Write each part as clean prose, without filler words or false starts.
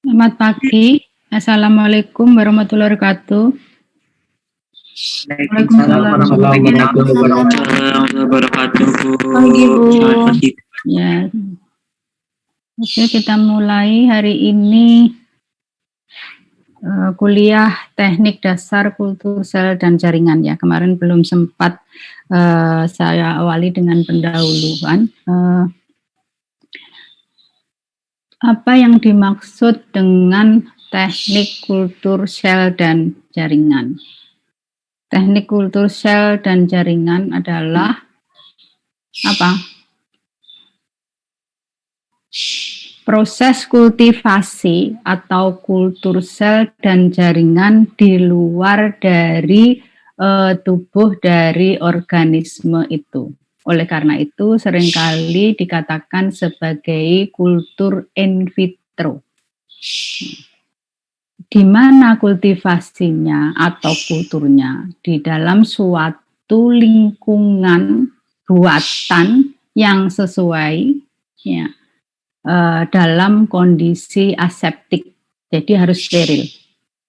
Selamat pagi. Assalamualaikum warahmatullahi wabarakatuh. Waalaikumsalam warahmatullahi wabarakatuh. Pagi, Bu. Ya. Oke, kita mulai hari ini kuliah teknik dasar kultur sel dan jaringan ya. Kemarin belum sempat saya awali dengan pendahuluan. Apa yang dimaksud dengan teknik kultur sel dan jaringan? Teknik kultur sel dan jaringan adalah apa? Proses kultivasi atau kultur sel dan jaringan di luar dari tubuh dari organisme itu. Oleh karena itu seringkali dikatakan sebagai kultur in vitro. Di mana kultivasinya atau kulturnya? Di dalam suatu lingkungan buatan yang sesuai ya, dalam kondisi aseptik, jadi harus steril.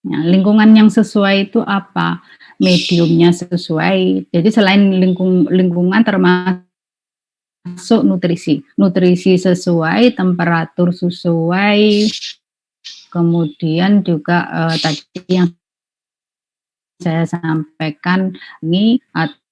Ya, lingkungan yang sesuai itu apa? Mediumnya sesuai. Jadi selain lingkungan termasuk nutrisi sesuai, temperatur sesuai, kemudian juga tadi yang saya sampaikan ini atau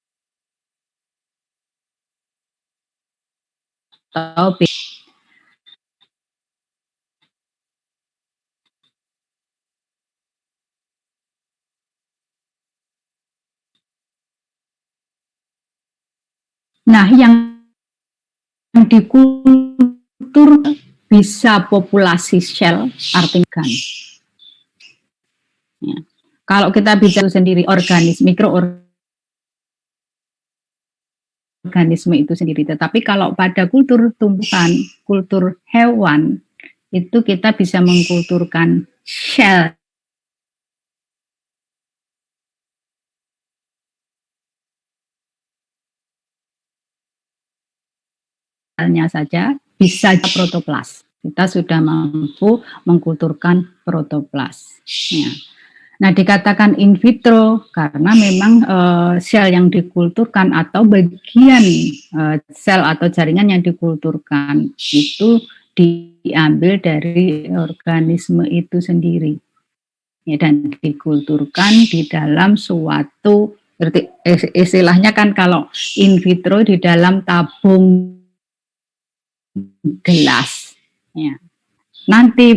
nah, yang dikultur bisa populasi sel, artinya ya. Kalau kita bicara sendiri mikroorganisme itu sendiri, tetapi kalau pada kultur tumbuhan, kultur hewan, itu kita bisa mengkulturkan sel saja bisa protoplas. Kita sudah mampu mengkulturkan protoplas. Ya. Nah, dikatakan in vitro karena memang sel yang dikulturkan atau bagian sel atau jaringan yang dikulturkan itu diambil dari organisme itu sendiri. Ya, dan dikulturkan di dalam suatu, istilahnya kan kalau in vitro di dalam tabung gelas. Ya. Nanti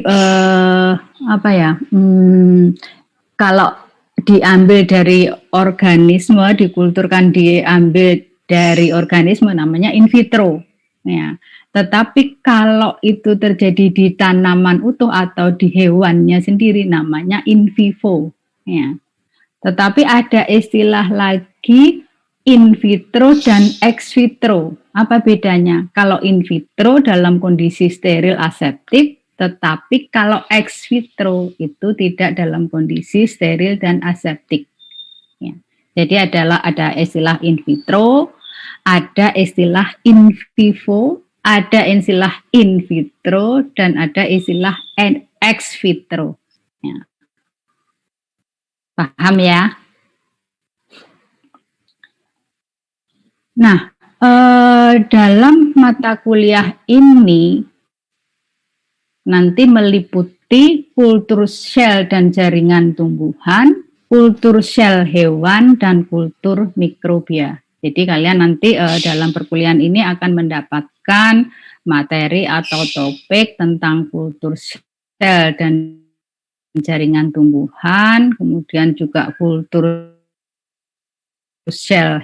kalau diambil dari organisme, dikulturkan diambil dari organisme namanya in vitro. Ya. Tetapi kalau itu terjadi di tanaman utuh atau di hewannya sendiri namanya in vivo. Ya. Tetapi ada istilah lagi in vitro dan ex vitro. Apa bedanya? Kalau in vitro dalam kondisi steril aseptik, tetapi kalau ex vitro itu tidak dalam kondisi steril dan aseptik. Ya. Jadi ada istilah in vitro, ada istilah in vivo, ada istilah in vitro, dan ada istilah ex vitro. Ya. Paham ya? Nah, dalam mata kuliah ini nanti meliputi kultur sel dan jaringan tumbuhan, kultur sel hewan, dan kultur mikrobia. Jadi kalian nanti dalam perkuliahan ini akan mendapatkan materi atau topik tentang kultur sel dan jaringan tumbuhan, kemudian juga kultur sel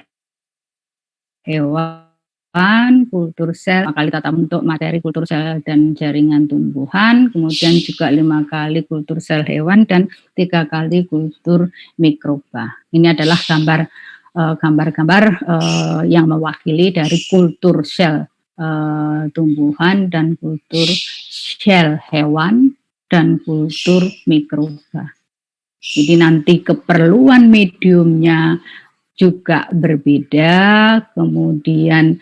hewan, kultur sel, 5 kali tata bentuk materi kultur sel dan jaringan tumbuhan, kemudian juga 5 kali kultur sel hewan dan 3 kali kultur mikroba. Ini adalah gambar-gambar yang mewakili dari kultur sel tumbuhan dan kultur sel hewan dan kultur mikroba. Jadi nanti keperluan mediumnya juga berbeda, kemudian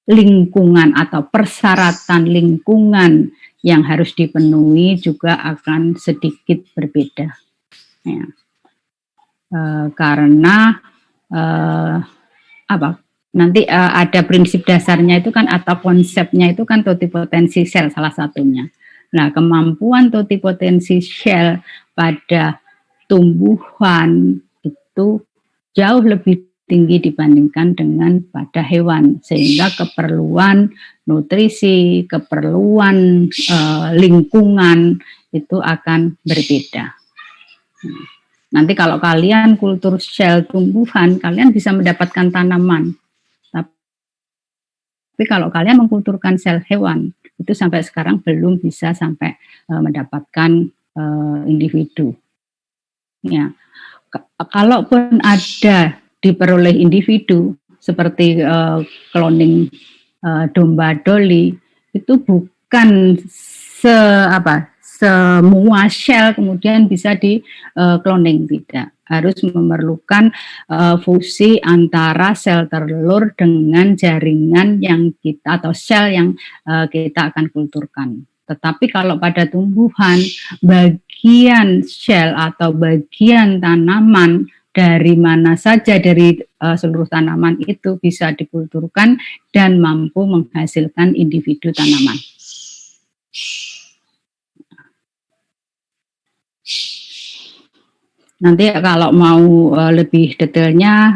lingkungan atau persyaratan lingkungan yang harus dipenuhi juga akan sedikit berbeda. Ya. Karena nanti ada prinsip dasarnya itu kan atau konsepnya itu kan totipotensi sel salah satunya. Nah, kemampuan totipotensi sel pada tumbuhan itu jauh lebih tinggi dibandingkan dengan pada hewan, sehingga keperluan nutrisi, keperluan lingkungan itu akan berbeda. Nanti kalau kalian kultur sel tumbuhan, kalian bisa mendapatkan tanaman. Tapi kalau kalian mengkulturkan sel hewan, itu sampai sekarang belum bisa sampai mendapatkan individu. Ya, kalaupun ada diperoleh individu seperti cloning domba doli, itu bukan semua sel kemudian bisa di cloning, tidak. Harus memerlukan fusi antara sel telur dengan jaringan yang kita atau sel yang kita akan kulturkan. Tetapi kalau pada tumbuhan, bagian sel atau bagian tanaman dari mana saja dari seluruh tanaman itu bisa dikulturkan dan mampu menghasilkan individu tanaman. Nanti kalau mau lebih detailnya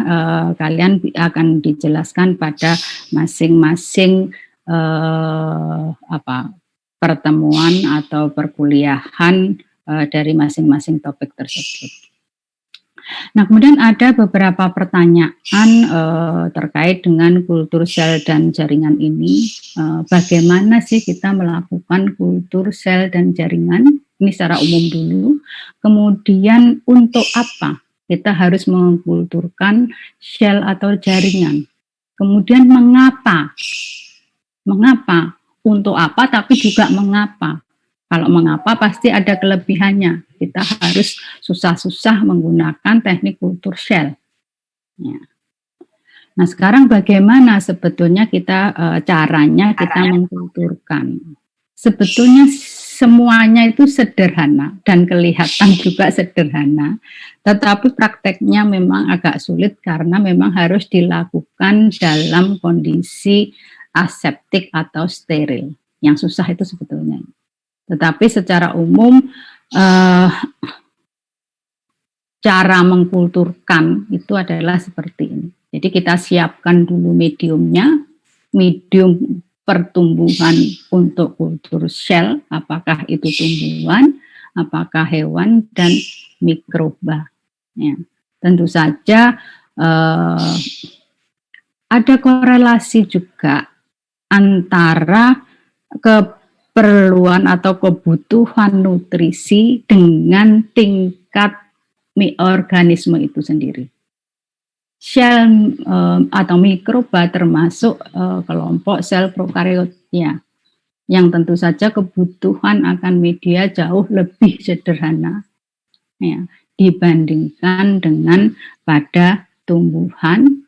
kalian akan dijelaskan pada masing-masing pertemuan atau perkuliahan dari masing-masing topik tersebut. Nah, kemudian ada beberapa pertanyaan terkait dengan kultur sel dan jaringan ini. Bagaimana sih kita melakukan kultur sel dan jaringan? Ini secara umum dulu. Kemudian untuk apa kita harus mengkulturkan sel atau jaringan? Kemudian mengapa? Mengapa? Untuk apa, tapi juga mengapa? Kalau mengapa pasti ada kelebihannya. Kita harus susah-susah menggunakan teknik kultur sel. Ya. Nah, sekarang bagaimana sebetulnya caranya kita mengkulturkan? Sebetulnya semuanya itu sederhana dan kelihatan juga sederhana, tetapi prakteknya memang agak sulit karena memang harus dilakukan dalam kondisi aseptik atau steril. Yang susah itu sebetulnya. Tetapi secara umum cara mengkulturkan itu adalah seperti ini. Jadi kita siapkan dulu mediumnya, medium pertumbuhan untuk kultur sel, apakah itu tumbuhan, apakah hewan, dan mikroba. Ya. Tentu saja ada korelasi juga antara keperluan atau kebutuhan nutrisi dengan tingkat organisme itu sendiri. Sel atau mikroba termasuk kelompok sel prokariotnya, yang tentu saja kebutuhan akan media jauh lebih sederhana ya, dibandingkan dengan pada tumbuhan,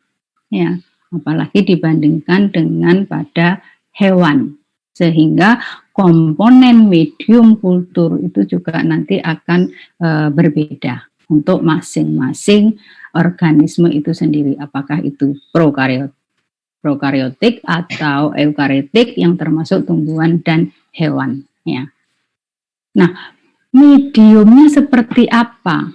ya, apalagi dibandingkan dengan pada hewan. Sehingga komponen medium kultur itu juga nanti akan berbeda untuk masing-masing organisme itu sendiri, apakah itu prokariotik atau eukariotik yang termasuk tumbuhan dan hewan. Ya. Nah, mediumnya seperti apa?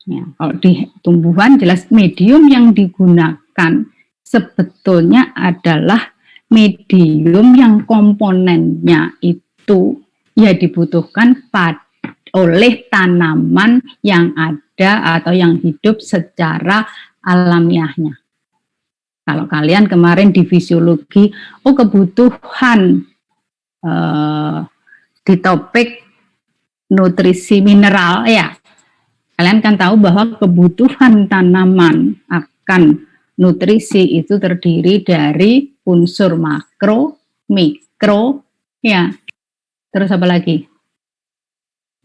Ya, kalau di tumbuhan jelas medium yang digunakan sebetulnya adalah medium yang komponennya itu ya dibutuhkan oleh tanaman yang ada atau yang hidup secara alamiahnya. Kalau kalian kemarin di fisiologi, kebutuhan di topik nutrisi mineral ya, kalian kan tahu bahwa kebutuhan tanaman akan nutrisi itu terdiri dari unsur makro, mikro, ya. Terus apa lagi?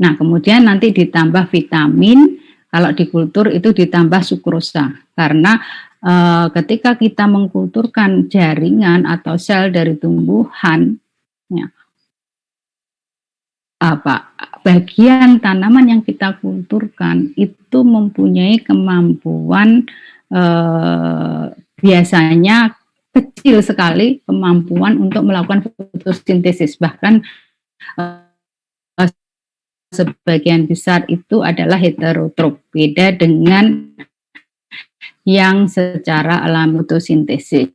Nah, kemudian nanti ditambah vitamin, kalau di kultur itu ditambah sukrosa. Karena ketika kita mengkulturkan jaringan atau sel dari tumbuhan, ya, bagian tanaman yang kita kulturkan itu mempunyai kemampuan biasanya kecil sekali kemampuan untuk melakukan fotosintesis, bahkan sebagian besar itu adalah heterotrof, beda dengan yang secara alami fotosintesis.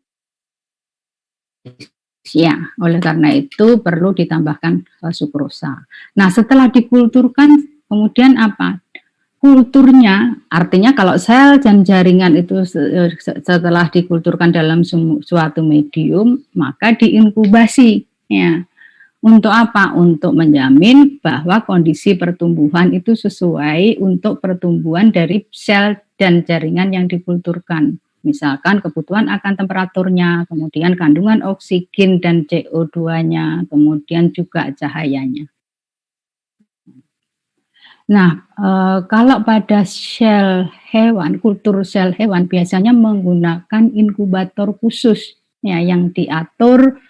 Ya, oleh karena itu perlu ditambahkan sukrosa. Nah, setelah dikulturkan, kemudian apa? Kulturnya, artinya kalau sel dan jaringan itu setelah dikulturkan dalam suatu medium, maka diinkubasi. Ya. Untuk apa? Untuk menjamin bahwa kondisi pertumbuhan itu sesuai untuk pertumbuhan dari sel dan jaringan yang dikulturkan. Misalkan kebutuhan akan temperaturnya, kemudian kandungan oksigen dan CO2-nya, kemudian juga cahayanya. Nah, kalau pada sel hewan, kultur sel hewan biasanya menggunakan inkubator khusus ya yang diatur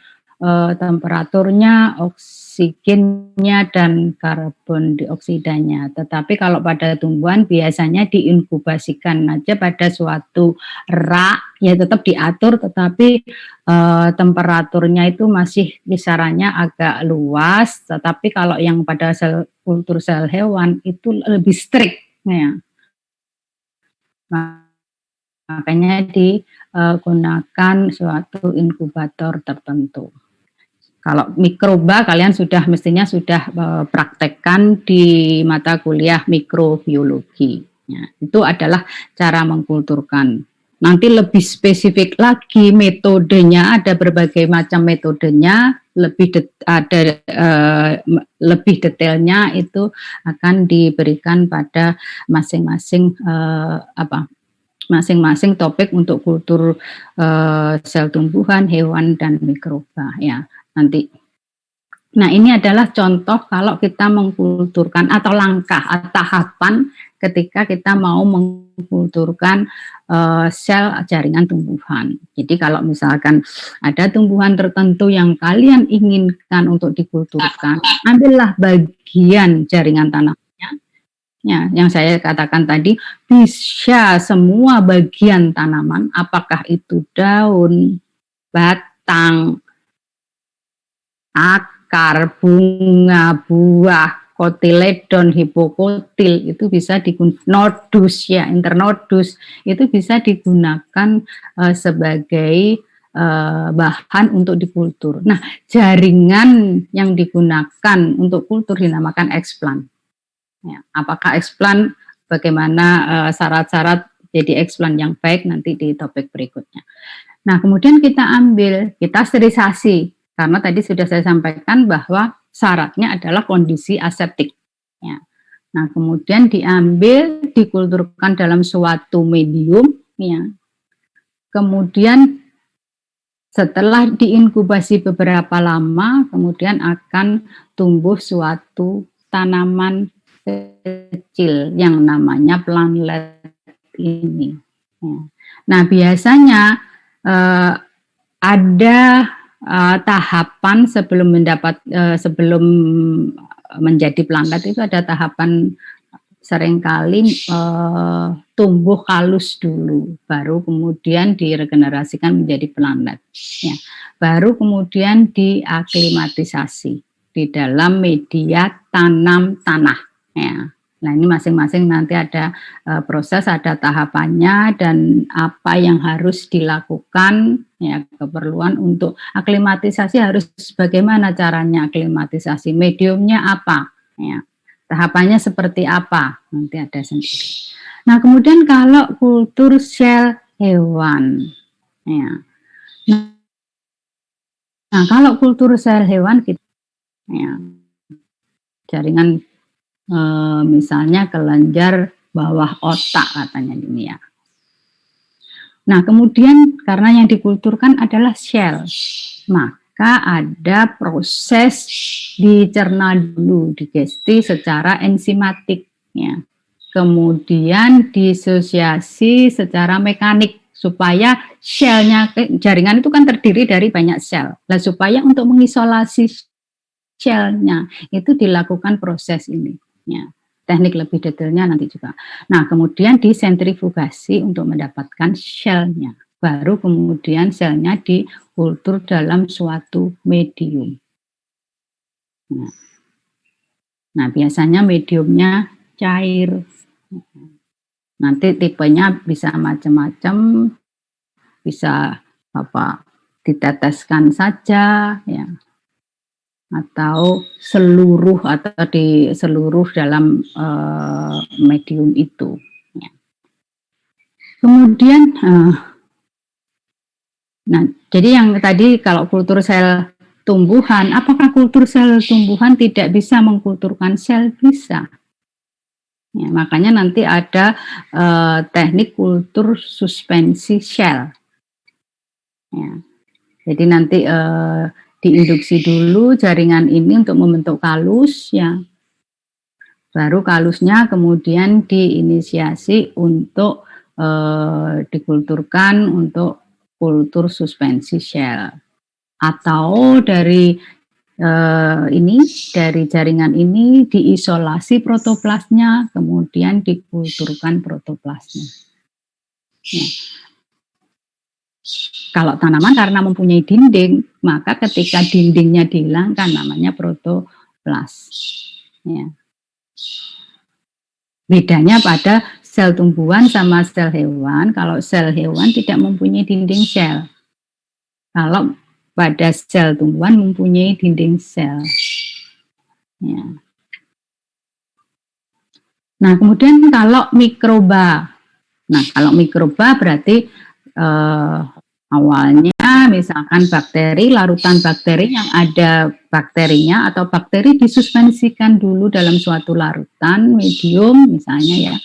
temperaturnya, oksigennya, dan karbon dioksidanya. Tetapi kalau pada tumbuhan biasanya diinkubasikan aja pada suatu rak, ya tetap diatur, tetapi temperaturnya itu masih kisarannya agak luas. Tetapi kalau yang pada kultur sel hewan itu lebih strict, ya. Makanya digunakan suatu inkubator tertentu. Kalau mikroba kalian mestinya sudah praktekkan di mata kuliah mikrobiologi. Ya, itu adalah cara mengkulturkan. Nanti lebih spesifik lagi metodenya, ada berbagai macam metodenya, lebih detailnya itu akan diberikan pada masing-masing masing-masing topik untuk kultur sel tumbuhan, hewan, dan mikroba ya. Nanti. Nah, ini adalah contoh kalau kita mengkulturkan atau langkah atau tahapan ketika kita mau mengkulturkan sel jaringan tumbuhan. Jadi kalau misalkan ada tumbuhan tertentu yang kalian inginkan untuk dikulturkan, ambillah bagian jaringan tanamnya. Ya, yang saya katakan tadi, bisa semua bagian tanaman, apakah itu daun, batang, akar, bunga, buah, kotiledon, hipokotil itu bisa digunakan, nodus ya, internodus itu bisa digunakan sebagai bahan untuk dikultur. Nah, jaringan yang digunakan untuk kultur dinamakan eksplan. Ya, apakah eksplan, bagaimana syarat-syarat jadi eksplan yang baik nanti di topik berikutnya. Nah, kemudian kita sterilisasi. Karena tadi sudah saya sampaikan bahwa syaratnya adalah kondisi aseptik. Ya. Nah, kemudian dikulturkan dalam suatu medium. Ya. Kemudian setelah diinkubasi beberapa lama, kemudian akan tumbuh suatu tanaman kecil yang namanya plantlet ini. Ya. Nah, biasanya ada tahapan sebelum menjadi plantlet itu ada tahapan seringkali tumbuh halus dulu, baru kemudian diregenerasikan menjadi plantlet. Ya. Baru kemudian diaklimatisasi di dalam media tanam tanah. Ya. Nah, ini masing-masing nanti ada proses, ada tahapannya dan apa yang harus dilakukan, ya, keperluan untuk aklimatisasi harus bagaimana caranya aklimatisasi, mediumnya apa, ya, tahapannya seperti apa, nanti ada sendiri. Nah, kemudian kalau kultur sel hewan, ya. Nah, kalau kultur sel hewan kita, ya, jaringan misalnya kelenjar bawah otak katanya ini ya. Nah, kemudian karena yang dikulturkan adalah sel, maka ada proses dicerna dulu, digesti secara enzimatik, ya. Kemudian disosiasi secara mekanik supaya selnya, jaringan itu kan terdiri dari banyak sel. Nah, supaya untuk mengisolasi selnya itu dilakukan proses ini, ya. Teknik lebih detailnya nanti juga. Nah, kemudian disentrifugasi untuk mendapatkan selnya. Baru kemudian selnya dikultur dalam suatu medium. Nah, biasanya mediumnya cair. Nanti tipenya bisa macam-macam, bisa diteteskan saja, ya, atau seluruh atau di seluruh dalam medium itu. Ya. Kemudian, nah, jadi yang tadi kalau kultur sel tumbuhan, apakah kultur sel tumbuhan tidak bisa mengkulturkan sel? Bisa. Ya, makanya nanti ada teknik kultur suspensi sel. Ya. Jadi nanti diinduksi dulu jaringan ini untuk membentuk kalus, ya. Baru kalusnya kemudian diinisiasi untuk dikulturkan untuk kultur suspensi sel. Atau dari dari jaringan ini diisolasi protoplasnya, kemudian dikulturkan protoplasnya. Ya. Kalau tanaman karena mempunyai dinding, maka ketika dindingnya dihilangkan namanya protoplas. Ya. Bedanya pada sel tumbuhan sama sel hewan, kalau sel hewan tidak mempunyai dinding sel. Kalau pada sel tumbuhan mempunyai dinding sel. Ya. Nah, kemudian kalau mikroba. Nah, kalau mikroba berarti awalnya misalkan bakteri, larutan bakteri yang ada bakterinya atau bakteri disuspensikan dulu dalam suatu larutan medium misalnya ya.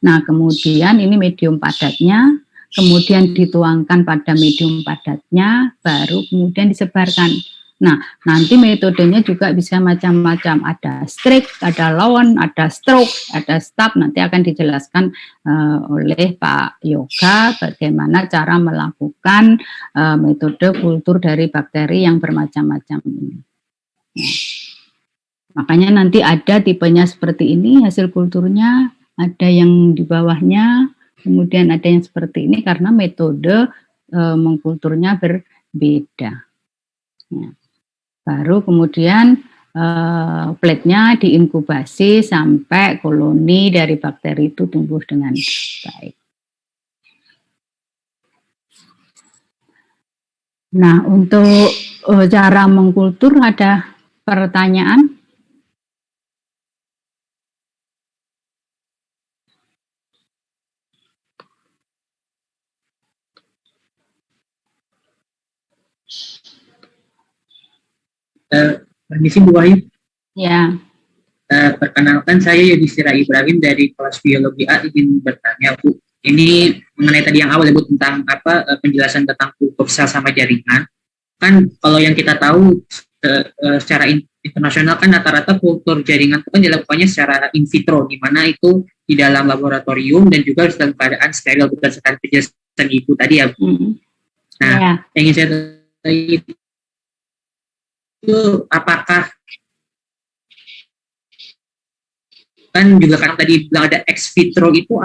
Nah, kemudian ini medium padatnya, kemudian dituangkan pada medium padatnya, baru kemudian disebarkan. Nah, nanti metodenya juga bisa macam-macam. Ada streak, ada lawn, ada stroke, ada stop. Nanti akan dijelaskan oleh Pak Yoga bagaimana cara melakukan metode kultur dari bakteri yang bermacam-macam ini. Nah, makanya nanti ada tipenya seperti ini hasil kulturnya, ada yang di bawahnya, kemudian ada yang seperti ini karena metode mengkulturnya berbeda. Ya. Baru kemudian plate-nya diinkubasi sampai koloni dari bakteri itu tumbuh dengan baik. Nah, untuk cara mengkultur ada pertanyaan? Permisi Bu Wahyu. Ya. Perkenalkan saya Yudhistira Ibrahim dari kelas biologi A, ingin bertanya Bu. Ini mengenai tadi yang awal ya Bu tentang penjelasan tentang kultur sel sama jaringan. Kan kalau yang kita tahu secara internasional kan rata-rata kultur jaringan itu kan dilakukannya secara in vitro, di mana itu di dalam laboratorium dan juga dalam keadaan steril berdasarkan penjelasan Ibu tadi ya Bu. Nah, yang ingin saya tanya itu apakah kan juga karena tadi bilang ada ex vitro itu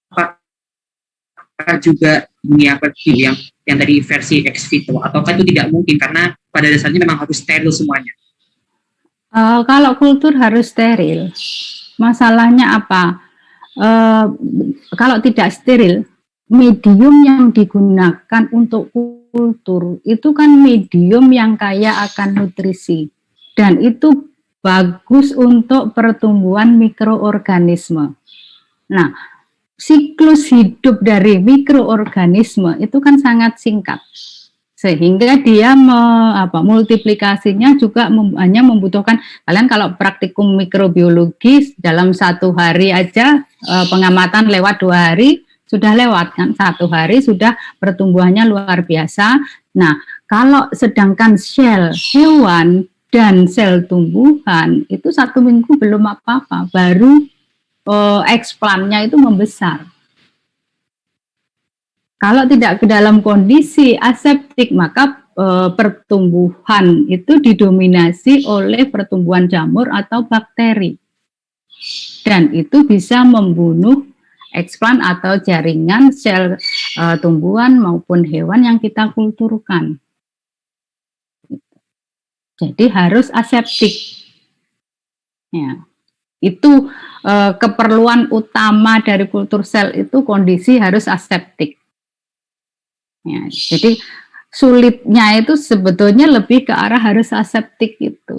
apakah juga dunia yang tadi versi ex vitro ataukah itu tidak mungkin karena pada dasarnya memang harus steril semuanya? Kalau kultur harus steril. Masalahnya apa? Kalau tidak steril, medium yang digunakan untuk kultur itu kan medium yang kaya akan nutrisi dan itu bagus untuk pertumbuhan mikroorganisme. Nah, siklus hidup dari mikroorganisme itu kan sangat singkat sehingga dia multiplikasinya juga hanya membutuhkan, kalian kalau praktikum mikrobiologi dalam 1 hari aja pengamatan lewat 2 hari sudah lewat kan, 1 hari sudah pertumbuhannya luar biasa. Nah, kalau sedangkan sel hewan dan sel tumbuhan itu 1 minggu belum apa-apa, baru ekspannya itu membesar. Kalau tidak ke dalam kondisi aseptik, maka pertumbuhan itu didominasi oleh pertumbuhan jamur atau bakteri. Dan itu bisa membunuh eksplan atau jaringan sel tumbuhan maupun hewan yang kita kulturkan. Jadi harus aseptik. Ya. Itu keperluan utama dari kultur sel itu kondisi harus aseptik. Ya, jadi sulitnya itu sebetulnya lebih ke arah harus aseptik itu.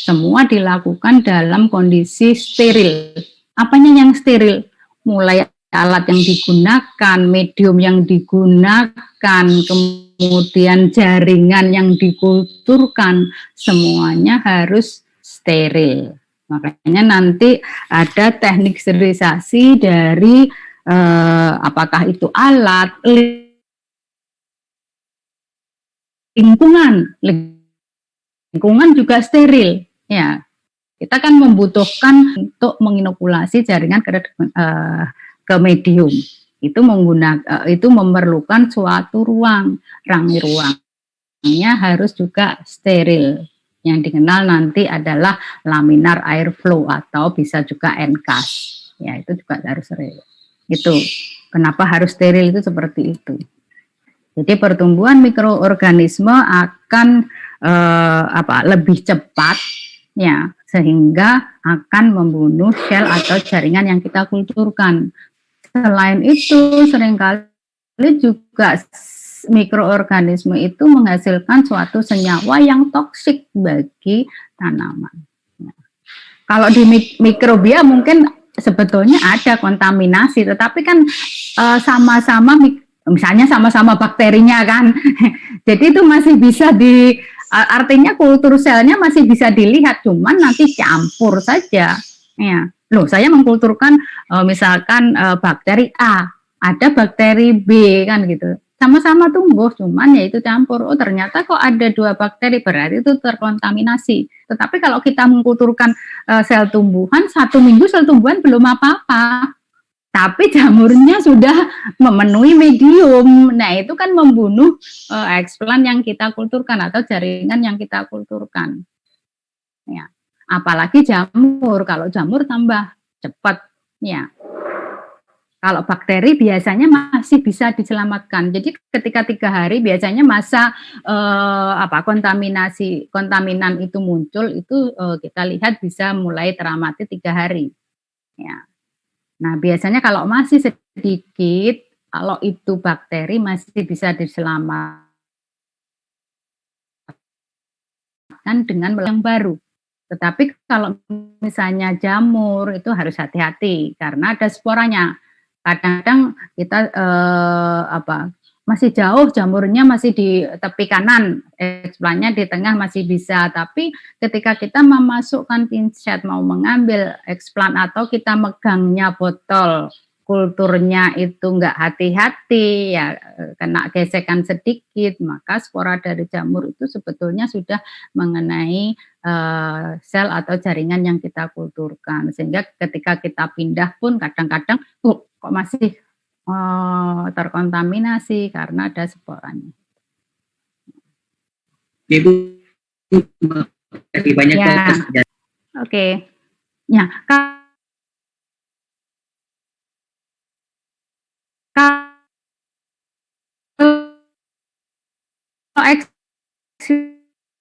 Semua dilakukan dalam kondisi steril. Apanya yang steril? Mulai alat yang digunakan, medium yang digunakan, kemudian jaringan yang dikulturkan, semuanya harus steril. Makanya nanti ada teknik sterilisasi dari apakah itu alat, lingkungan juga steril. Ya, kita kan membutuhkan untuk menginokulasi jaringan ke medium. Itu itu memerlukan suatu ruang. Ruangnya harus juga steril. Yang dikenal nanti adalah laminar airflow atau bisa juga NCAS. Ya, itu juga harus steril. Itu kenapa harus steril itu seperti itu. Jadi pertumbuhan mikroorganisme akan lebih cepat ya, sehingga akan membunuh sel atau jaringan yang kita kulturkan. Selain itu seringkali juga mikroorganisme itu menghasilkan suatu senyawa yang toksik bagi tanaman. Kalau di mikrobia mungkin sebetulnya ada kontaminasi, tetapi kan sama-sama misalnya sama-sama bakterinya kan. Jadi itu masih bisa artinya kultur selnya masih bisa dilihat, cuman nanti campur saja. Ya. Loh, saya mengkulturkan misalkan bakteri A, ada bakteri B kan gitu. Sama-sama tumbuh, cuman ya itu campur. Oh, ternyata kok ada 2 bakteri, berarti itu terkontaminasi. Tetapi kalau kita mengkulturkan sel tumbuhan, 1 minggu sel tumbuhan belum apa-apa. Tapi jamurnya sudah memenuhi medium. Nah, itu kan membunuh eksplan yang kita kulturkan atau jaringan yang kita kulturkan. Ya. Apalagi jamur. Kalau jamur tambah cepat. Ya. Kalau bakteri biasanya masih bisa diselamatkan. Jadi ketika 3 hari biasanya masa kontaminan itu muncul itu kita lihat bisa mulai teramati 3 hari. Ya. Nah, biasanya kalau masih sedikit, kalau itu bakteri masih bisa diselamatkan dengan yang baru. Tetapi kalau misalnya jamur itu harus hati-hati karena ada sporanya. Kadang-kadang kita masih jauh jamurnya masih di tepi kanan, eksplannya di tengah masih bisa, tapi ketika kita memasukkan pinset mau mengambil eksplan atau kita megangnya botol kulturnya itu enggak hati-hati ya kena gesekan sedikit, maka spora dari jamur itu sebetulnya sudah mengenai sel atau jaringan yang kita kulturkan, sehingga ketika kita pindah pun kadang-kadang kok masih terkontaminasi karena ada sporanya. Ibu, terima banyak ya. Oke. Ya, kalau ex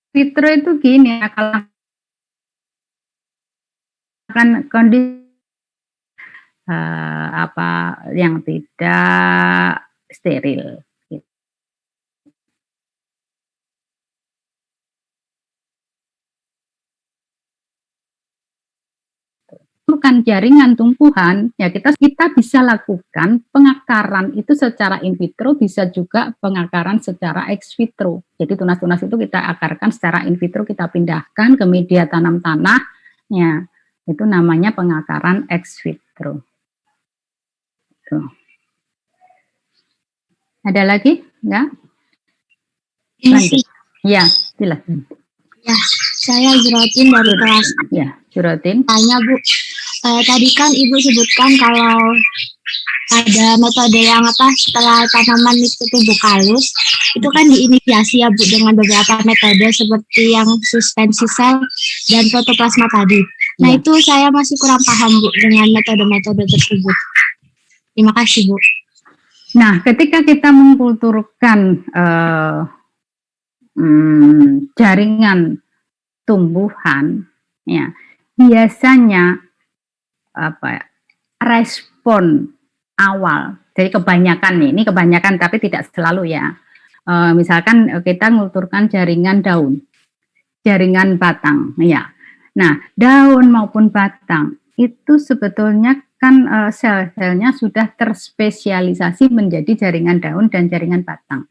vitro itu gini ya, kalau kondisi apa yang tidak steril. Bukan jaringan tumbuhan, ya kita bisa lakukan pengakaran itu secara in vitro, bisa juga pengakaran secara ex vitro. Jadi tunas-tunas itu kita akarkan secara in vitro, kita pindahkan ke media tanam tanah, ya itu namanya pengakaran ex vitro. Tuh. Ada lagi? Enggak? Lanjut. Ya, silakan. Ya, saya Juratin dari kelas. Ya, Juratin. Tanya Bu, tadi kan Ibu sebutkan kalau ada metode yang setelah tanaman itu tumbuh kalus, itu kan diinisiasi ya Bu dengan beberapa metode seperti yang suspensi sel dan protoplasma tadi. Nah itu saya masih kurang paham Bu dengan metode-metode tersebut. Terima kasih Bu. Nah, ketika kita mengkulturkan jaringan tumbuhan, ya biasanya respon awal, jadi kebanyakan ini kebanyakan tapi tidak selalu ya. Misalkan kita ngulturkan jaringan daun, jaringan batang, ya. Nah, daun maupun batang itu sebetulnya kan sel-selnya sudah terspesialisasi menjadi jaringan daun dan jaringan batang.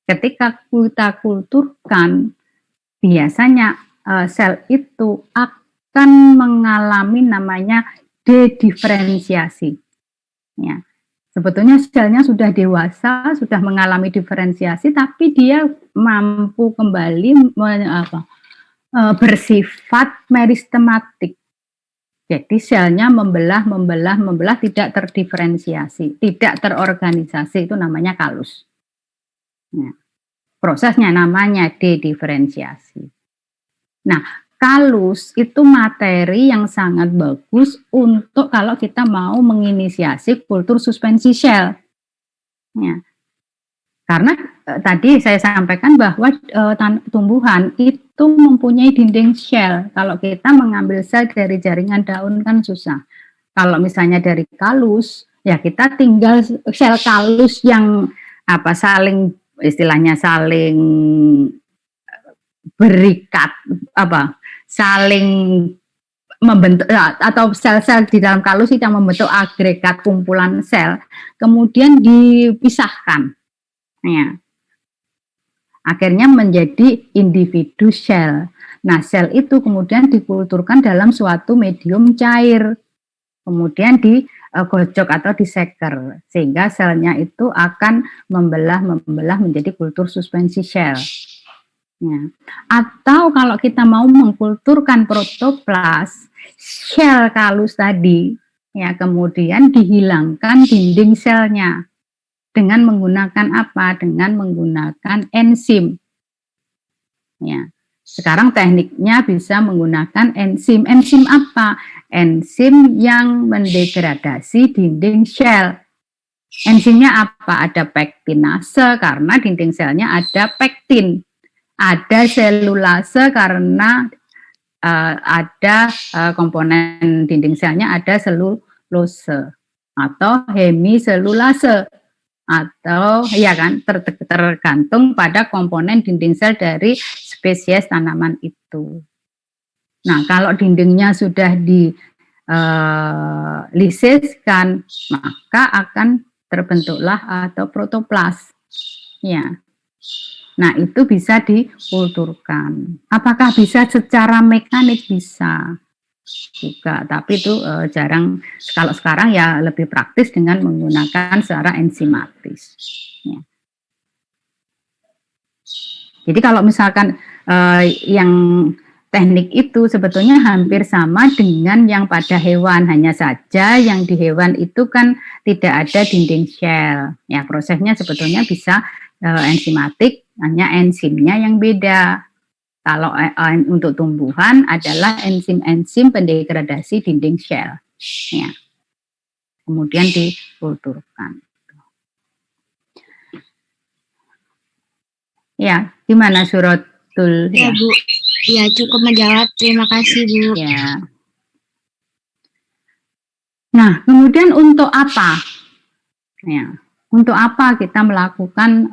Ketika kita kulturkan, biasanya sel itu akan mengalami namanya dediferensiasi. Ya. Sebetulnya selnya sudah dewasa, sudah mengalami diferensiasi, tapi dia mampu kembali bersifat meristematik. Jadi selnya membelah, tidak terdiferensiasi, tidak terorganisasi, itu namanya kalus. Nah, prosesnya namanya dediferensiasi. Nah, kalus itu materi yang sangat bagus untuk kalau kita mau menginisiasi kultur suspensi sel. Ya. Karena tadi saya sampaikan bahwa tumbuhan itu mempunyai dinding sel. Kalau kita mengambil sel dari jaringan daun kan susah. Kalau misalnya dari kalus, ya kita tinggal sel kalus yang saling istilahnya saling berikat saling membentuk atau sel-sel di dalam kalus itu yang membentuk agregat kumpulan sel, kemudian dipisahkan. Ya. Akhirnya menjadi individu sel. Nah, sel itu kemudian dikulturkan dalam suatu medium cair, kemudian digocok atau diseker, sehingga selnya itu akan membelah menjadi kultur suspensi sel. Ya. Atau kalau kita mau mengkulturkan protoplas, sel kalus tadi, ya kemudian dihilangkan dinding selnya. Dengan menggunakan apa? Dengan menggunakan enzim. Ya. Sekarang tekniknya bisa menggunakan enzim. Enzim apa? Enzim yang mendegradasi dinding sel. Enzimnya apa? Ada pektinase karena dinding selnya ada pektin. Ada selulase karena ada komponen dinding selnya ada selulose atau hemiselulase. Atau ya kan tergantung pada komponen dinding sel dari spesies tanaman itu. Nah, kalau dindingnya sudah lisiskan, maka akan terbentuklah atau protoplas. Ya. Nah, itu bisa dikulturkan. Apakah bisa secara mekanik? Bisa juga, tapi itu jarang. Kalau sekarang ya lebih praktis dengan menggunakan secara enzimatis. Ya. Jadi kalau misalkan yang teknik itu sebetulnya hampir sama dengan yang pada hewan, hanya saja yang di hewan itu kan tidak ada dinding sel. Ya, prosesnya sebetulnya bisa enzimatik, hanya enzimnya yang beda. Kalau untuk tumbuhan adalah enzim-enzim pendegradasi dinding sel. Ya. Kemudian dikulturkan. Ya, gimana Suratul? Ya Bu, ya cukup menjawab. Terima kasih Bu. Ya. Nah, kemudian untuk apa? Ya, untuk apa kita melakukan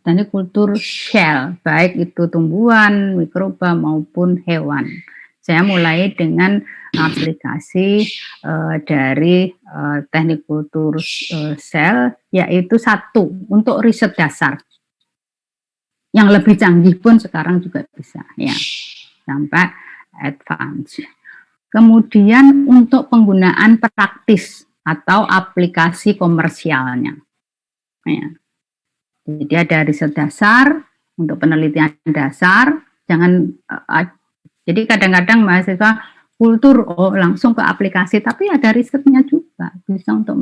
teknik kultur shell, baik itu tumbuhan, mikroba maupun hewan. Saya mulai dengan aplikasi dari teknik kultur sel, yaitu satu untuk riset dasar. Yang lebih canggih pun sekarang juga bisa, ya, sampai advance. Kemudian untuk penggunaan praktis atau aplikasi komersialnya. Ya. Jadi ada riset dasar untuk penelitian dasar. Jangan jadi kadang-kadang mahasiswa kultur langsung ke aplikasi, tapi ada risetnya juga, bisa untuk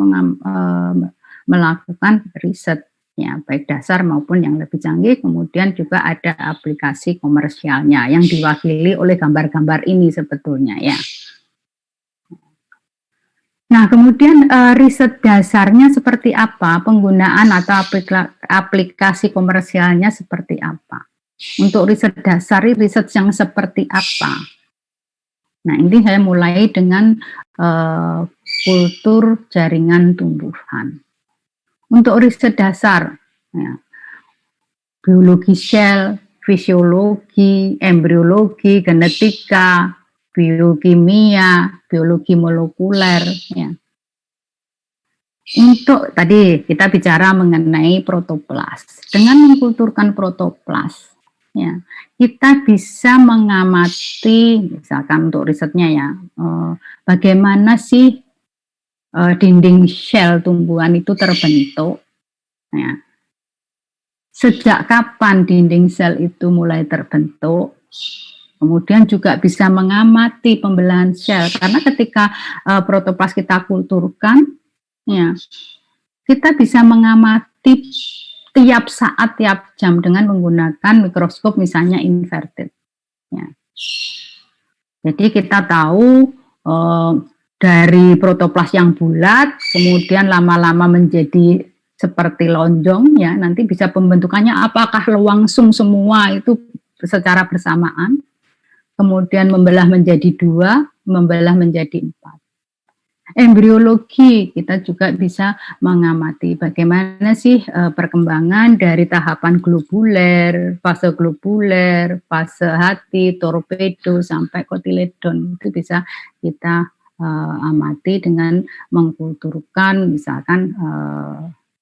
melakukan riset, ya, baik dasar maupun yang lebih canggih. Kemudian juga ada aplikasi komersialnya yang diwakili oleh gambar-gambar ini sebetulnya, ya. Nah, kemudian riset dasarnya seperti apa, penggunaan atau aplikasi komersialnya seperti apa. Untuk riset dasar, riset yang seperti apa. Nah, ini saya mulai dengan kultur jaringan tumbuhan. Untuk riset dasar, ya, biologi sel, fisiologi, embriologi, genetika, biokimia, biologi molekuler, ya. Untuk tadi kita bicara mengenai protoplas. Dengan mengkulturkan protoplas, ya, kita bisa mengamati, misalkan untuk risetnya ya, bagaimana sih dinding sel tumbuhan itu terbentuk, ya. Sejak kapan dinding sel itu mulai terbentuk. Kemudian juga bisa mengamati pembelahan sel, karena ketika protoplas kita kulturkan, ya, kita bisa mengamati tiap saat, tiap jam dengan menggunakan mikroskop misalnya inverted. Ya. Jadi kita tahu dari protoplas yang bulat, kemudian lama-lama menjadi seperti lonjong, ya, nanti bisa pembentukannya apakah langsung semua itu secara bersamaan. Kemudian membelah menjadi 2, membelah menjadi 4. Embriologi, kita juga bisa mengamati bagaimana sih perkembangan dari tahapan globuler, fase hati, torpedo, sampai kotiledon. Itu bisa kita amati dengan mengkulturkan misalkan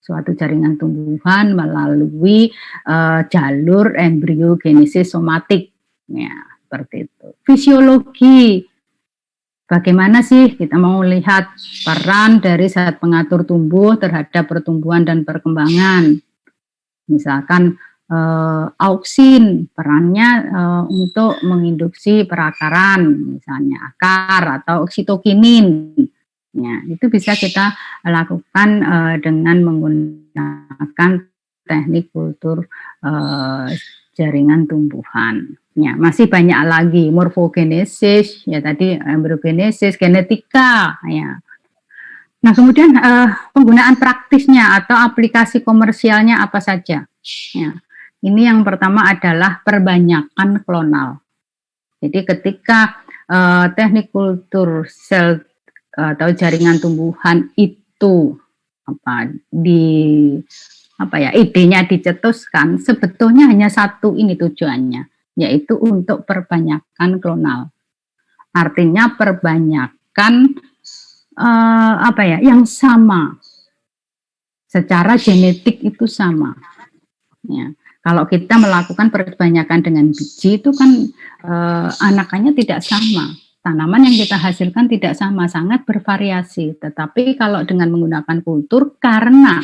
suatu jaringan tumbuhan melalui jalur embriogenesis somatik, ya. Seperti itu. Fisiologi, bagaimana sih kita mau lihat peran dari zat pengatur tumbuh terhadap pertumbuhan dan perkembangan. Misalkan auksin, perannya untuk menginduksi perakaran, misalnya akar atau oksitokinin. Ya, itu bisa kita lakukan dengan menggunakan teknik kultur jaringan tumbuhan. Ya, masih banyak lagi, morfogenesis, ya tadi embryogenesis, genetika, ya. Nah, kemudian penggunaan praktisnya atau aplikasi komersialnya apa saja? Ya, ini yang pertama adalah perbanyakan klonal. Jadi ketika teknik kultur sel atau jaringan tumbuhan itu idenya dicetuskan, sebetulnya hanya satu ini tujuannya, yaitu untuk perbanyakan klonal. Artinya perbanyakan yang sama, secara genetik itu sama. Ya. Kalau kita melakukan perbanyakan dengan biji itu kan anakannya tidak sama. Tanaman yang kita hasilkan tidak sama, sangat bervariasi. Tetapi kalau dengan menggunakan kultur, karena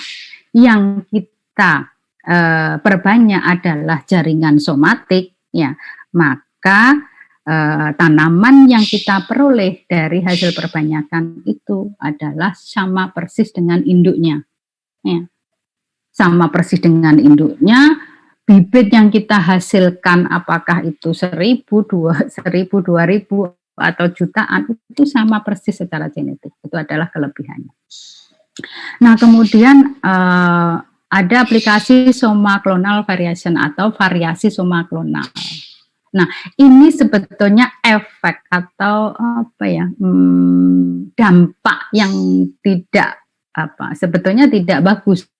yang kita perbanyak adalah jaringan somatik, ya, maka tanaman yang kita peroleh dari hasil perbanyakan itu adalah sama persis dengan induknya, ya. Sama persis dengan induknya. Bibit yang kita hasilkan apakah itu 1.000, 2.000, atau jutaan, itu sama persis secara genetik. Itu adalah kelebihannya. Nah, kemudian ada aplikasi soma clonal variation atau variasi soma klonal. Nah, ini sebetulnya efek atau dampak yang tidak sebetulnya tidak bagus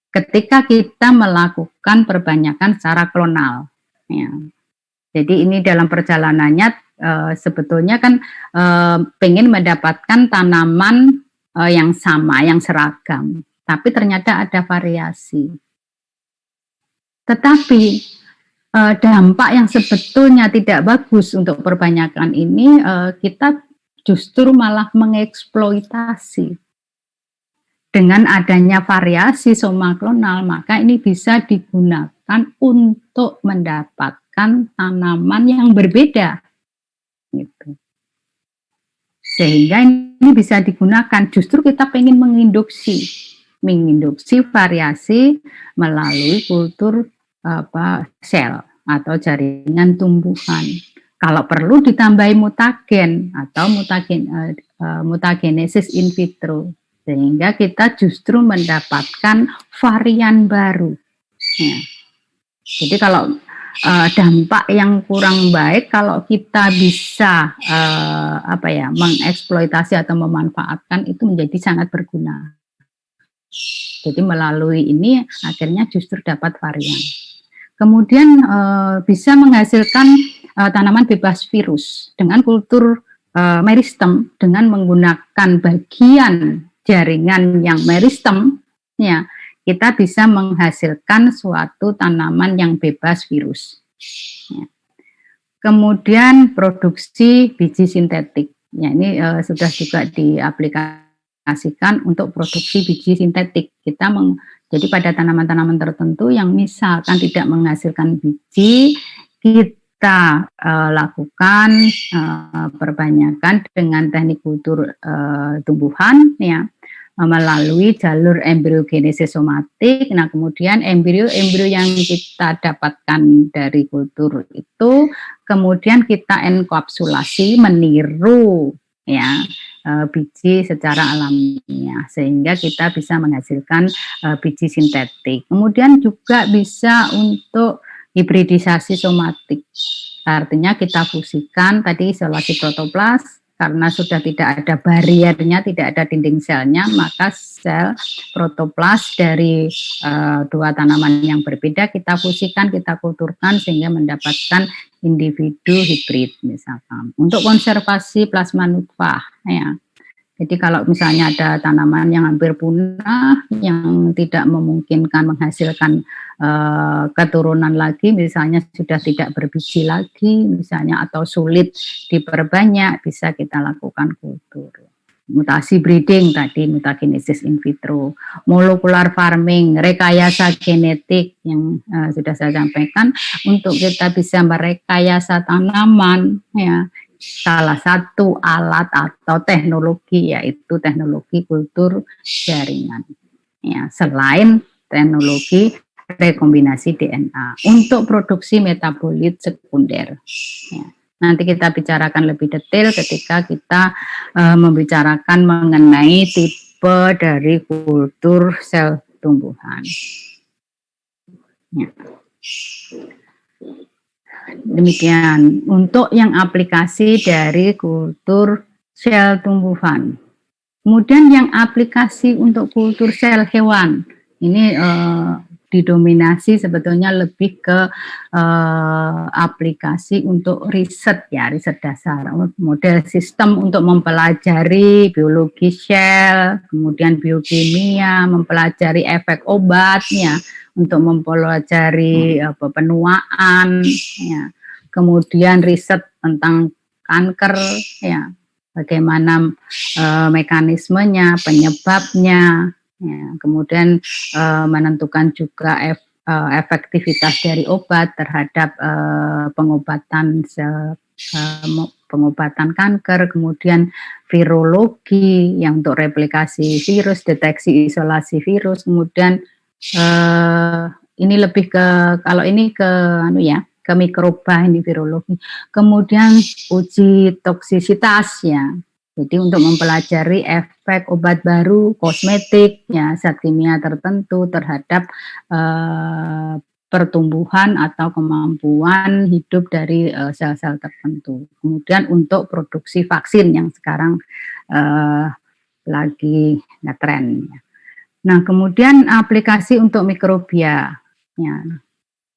ketika kita melakukan perbanyakan secara klonal. Ya. Jadi ini dalam perjalanannya sebetulnya kan pengen mendapatkan tanaman yang sama, yang seragam, tapi ternyata ada variasi. Tetapi dampak yang sebetulnya tidak bagus untuk perbanyakan ini, kita justru malah mengeksploitasi. Dengan adanya variasi soma klonal, maka ini bisa digunakan untuk mendapatkan tanaman yang berbeda. Gitu. Sehingga ini bisa digunakan, justru kita pengen menginduksi variasi melalui kultur sel atau jaringan tumbuhan. Kalau perlu ditambahi mutagen atau mutagenesis in vitro, sehingga kita justru mendapatkan varian baru. Ya. Jadi kalau dampak yang kurang baik, kalau kita bisa mengeksploitasi atau memanfaatkan, itu menjadi sangat berguna. Jadi melalui ini akhirnya justru dapat varian. Kemudian bisa menghasilkan tanaman bebas virus dengan kultur meristem, dengan menggunakan bagian jaringan yang meristem, ya, kita bisa menghasilkan suatu tanaman yang bebas virus. Ya. Kemudian produksi biji sintetik, ya, ini sudah juga diaplikasikan untuk produksi biji sintetik. Jadi pada tanaman-tanaman tertentu yang misalkan tidak menghasilkan biji, kita lakukan perbanyakan dengan teknik kultur tumbuhan, ya, melalui jalur embriogenesis somatik. Nah, kemudian embrio yang kita dapatkan dari kultur itu kemudian kita enkapsulasi meniru, ya, biji secara alamiah, sehingga kita bisa menghasilkan biji sintetik. Kemudian juga bisa untuk hibridisasi somatik, artinya kita fusikan tadi isolasi protoplas. Karena sudah tidak ada bariernya, tidak ada dinding selnya, maka sel protoplas dari dua tanaman yang berbeda kita fusikan, kita kulturkan sehingga mendapatkan individu hibrid misalkan. Untuk konservasi plasma nutfah, ya. Jadi kalau misalnya ada tanaman yang hampir punah, yang tidak memungkinkan menghasilkan keturunan lagi, misalnya sudah tidak berbiji lagi, misalnya, atau sulit diperbanyak, bisa kita lakukan kultur. Mutasi breeding tadi, mutagenesis in vitro, molecular farming, rekayasa genetik yang sudah saya sampaikan, untuk kita bisa merekayasa tanaman, ya. Salah satu alat atau teknologi yaitu teknologi kultur jaringan. Ya, selain teknologi rekombinasi DNA untuk produksi metabolit sekunder. Ya, nanti kita bicarakan lebih detail ketika kita membicarakan mengenai tipe dari kultur sel tumbuhan. Ya. Demikian untuk yang aplikasi dari kultur sel tumbuhan. Kemudian yang aplikasi untuk kultur sel hewan, ini didominasi sebetulnya lebih ke aplikasi untuk riset, ya, riset dasar, model sistem untuk mempelajari biologi sel, kemudian biokimia, mempelajari efek obatnya, untuk mempelajari penuaan, ya. Kemudian riset tentang kanker, ya, bagaimana mekanismenya, penyebabnya, ya. Kemudian menentukan juga efektivitas dari obat terhadap pengobatan kanker, kemudian virologi yang untuk replikasi virus, deteksi isolasi virus, kemudian ini lebih ke, kalau ini ke ke mikroba, ini virologi. Kemudian uji toksisitas, ya. Jadi untuk mempelajari efek obat baru, kosmetik, ya, zat kimia tertentu terhadap pertumbuhan atau kemampuan hidup dari sel-sel tertentu. Kemudian untuk produksi vaksin yang sekarang lagi ngetren. Nah, kemudian aplikasi untuk mikrobia, ya,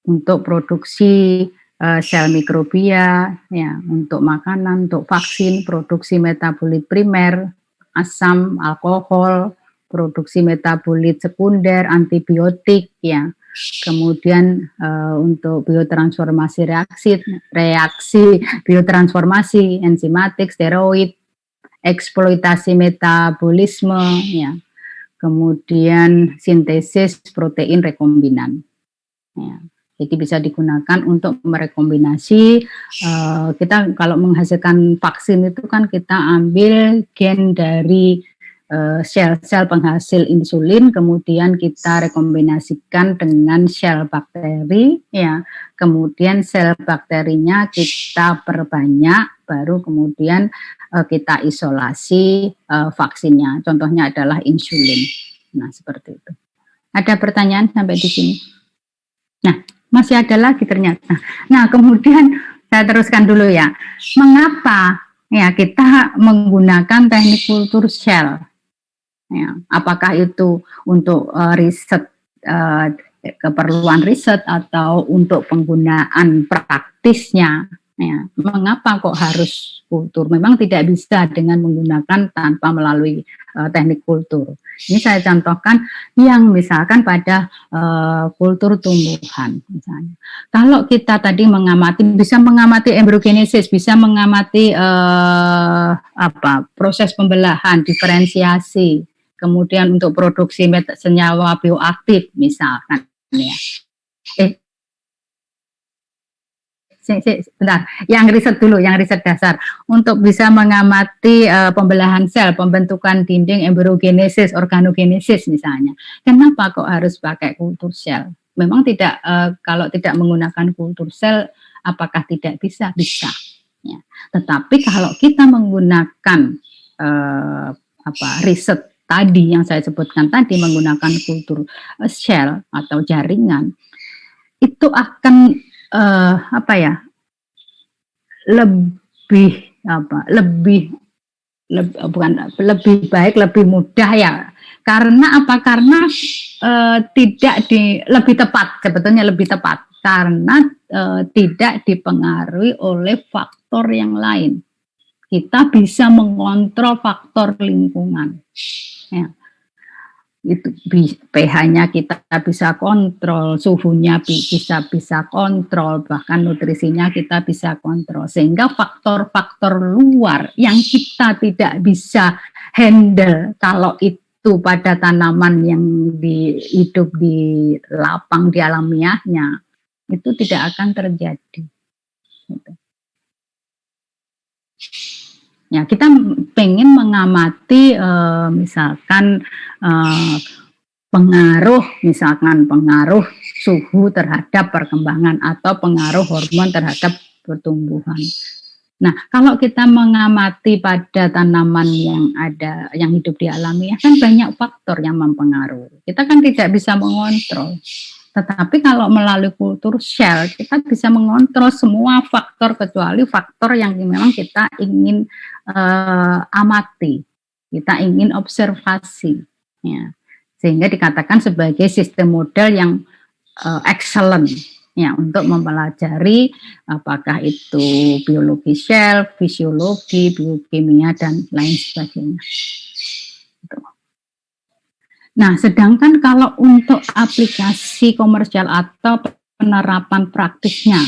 untuk produksi sel mikrobia, ya, untuk makanan, untuk vaksin, produksi metabolit primer, asam, alkohol, produksi metabolit sekunder, antibiotik, ya. Kemudian untuk biotransformasi reaksi biotransformasi, enzimatik, steroid, eksploitasi metabolisme, ya. Kemudian sintesis protein rekombinan. Ya. Jadi bisa digunakan untuk merekombinasi. Kita kalau menghasilkan vaksin itu kan kita ambil gen dari sel-sel penghasil insulin, kemudian kita rekombinasikan dengan sel bakteri, ya. Kemudian sel bakterinya kita perbanyak, baru kemudian kita isolasi vaksinnya. Contohnya adalah insulin. Nah, seperti itu. Ada pertanyaan sampai di sini? Nah, masih ada lagi ternyata. Nah, kemudian saya teruskan dulu ya. Mengapa ya kita menggunakan teknik kultur sel? Ya, apakah itu untuk riset, keperluan riset atau untuk penggunaan praktisnya? Ya, mengapa kok harus kultur? Memang tidak bisa dengan menggunakan tanpa melalui teknik kultur. Ini saya contohkan yang misalkan pada kultur tumbuhan misalnya. Kalau kita tadi mengamati, bisa mengamati embryogenesis, bisa mengamati proses pembelahan, diferensiasi, kemudian untuk produksi senyawa bioaktif misalkan, ya. Bentar, yang riset dulu, yang riset dasar. Untuk bisa mengamati pembelahan sel, pembentukan dinding, embryogenesis, organogenesis misalnya. Kenapa kok harus pakai kultur sel? Memang tidak, kalau tidak menggunakan kultur sel, apakah tidak bisa? Bisa. Ya. Tetapi kalau kita menggunakan riset tadi yang saya sebutkan tadi, menggunakan kultur sel atau jaringan, itu akan lebih baik, lebih mudah ya. Karena apa? Karena lebih tepat, sebetulnya lebih tepat karena tidak dipengaruhi oleh faktor yang lain. Kita bisa mengontrol faktor lingkungan. Ya. Itu pH-nya kita bisa kontrol, suhunya bisa kontrol, bahkan nutrisinya kita bisa kontrol, sehingga faktor-faktor luar yang kita tidak bisa handle kalau itu pada tanaman yang hidup di lapang, di alamiahnya, itu tidak akan terjadi. Gitu. Ya, kita pengen mengamati misalkan pengaruh suhu terhadap perkembangan atau pengaruh hormon terhadap pertumbuhan. Nah, kalau kita mengamati pada tanaman yang hidup di alamiah kan banyak faktor yang mempengaruhi. Kita kan tidak bisa mengontrol. Tetapi kalau melalui kultur sel, kita bisa mengontrol semua faktor kecuali faktor yang memang kita ingin amati, kita ingin observasi, ya. Sehingga dikatakan sebagai sistem model yang excellent, ya, untuk mempelajari apakah itu biologi sel, fisiologi, biokimia dan lain sebagainya. Nah, sedangkan kalau untuk aplikasi komersial atau penerapan praktisnya,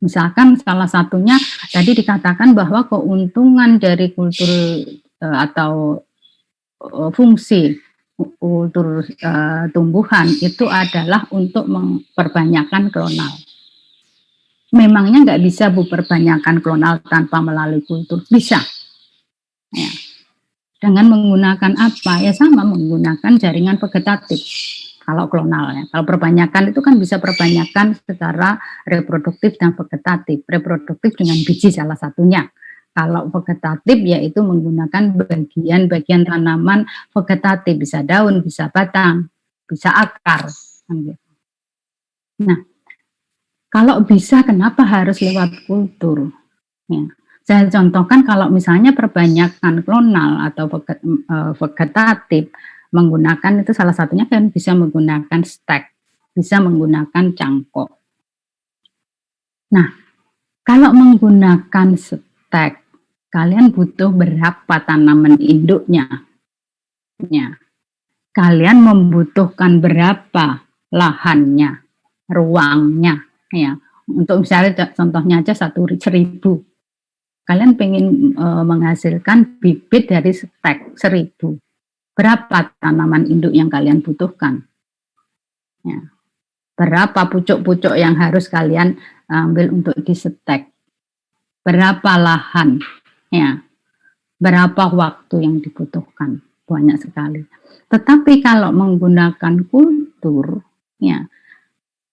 misalkan salah satunya tadi dikatakan bahwa keuntungan dari kultur atau fungsi kultur tumbuhan itu adalah untuk memperbanyakkan klonal. Memangnya nggak bisa perbanyakan klonal tanpa melalui kultur? Bisa. Ya. Dengan menggunakan apa? Ya sama, menggunakan jaringan vegetatif. Kalau klonal ya. Kalau perbanyakan itu kan bisa perbanyakan secara reproduktif dan vegetatif. Reproduktif dengan biji salah satunya. Kalau vegetatif yaitu menggunakan bagian-bagian tanaman vegetatif. Bisa daun, bisa batang, bisa akar. Nah, Kalau bisa, kenapa harus lewat kultur? Ya. Saya contohkan kalau misalnya perbanyakan klonal atau vegetatif menggunakan itu salah satunya kan bisa menggunakan stek, bisa menggunakan cangkok. Nah, kalau menggunakan stek, kalian butuh berapa tanaman induknya? Ya. Kalian membutuhkan berapa lahannya, ruangnya, ya. Untuk misalnya contohnya aja 1.000. Kalian pengen menghasilkan bibit dari stek 1.000. Berapa tanaman induk yang kalian butuhkan? Ya. Berapa pucuk-pucuk yang harus kalian ambil untuk disetek? Berapa lahan? Ya. Berapa waktu yang dibutuhkan? Banyak sekali. Tetapi kalau menggunakan kultur, ya,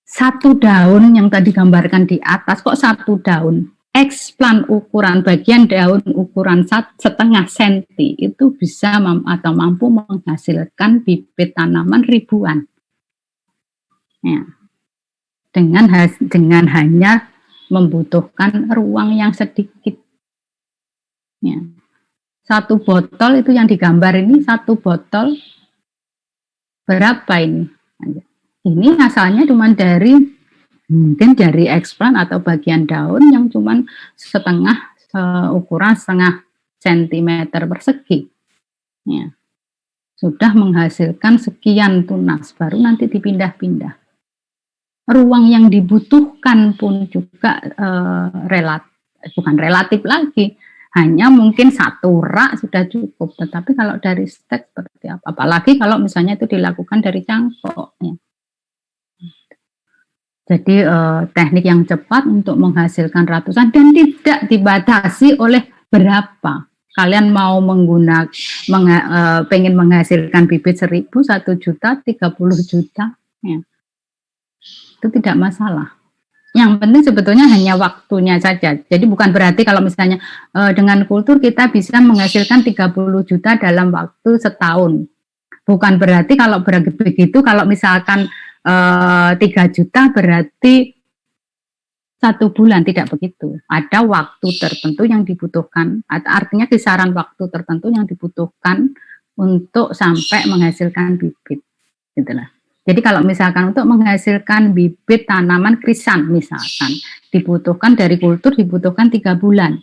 satu daun yang tadi gambarkan di atas, kok satu daun? Eksplan ukuran bagian daun ukuran 1,5 senti itu bisa atau mampu menghasilkan bibit tanaman ribuan. Ya. Dengan hanya membutuhkan ruang yang sedikit. Ya. Satu botol itu yang digambar ini, satu botol berapa ini? Ini asalnya cuma mungkin dari eksplan atau bagian daun yang cuma ukuran setengah sentimeter persegi. Ya. Sudah menghasilkan sekian tunas, baru nanti dipindah-pindah. Ruang yang dibutuhkan pun juga bukan relatif lagi, hanya mungkin 1 rak sudah cukup. Tetapi kalau dari stek seperti apa? Apalagi kalau misalnya itu dilakukan dari cangkok. Ya. Jadi teknik yang cepat untuk menghasilkan ratusan dan tidak dibatasi oleh berapa. Kalian mau pengen menghasilkan bibit 1.000, 1 juta, 30 juta. Ya. Itu tidak masalah. Yang penting sebetulnya hanya waktunya saja. Jadi bukan berarti kalau misalnya dengan kultur kita bisa menghasilkan 30 juta dalam waktu setahun. Bukan berarti kalau begitu, kalau misalkan 3 juta berarti 1 bulan, tidak begitu. Ada waktu tertentu yang dibutuhkan, artinya kisaran waktu tertentu yang dibutuhkan untuk sampai menghasilkan bibit. Gitulah. Jadi kalau misalkan untuk menghasilkan bibit tanaman krisan misalkan, dibutuhkan dari kultur dibutuhkan 3 bulan.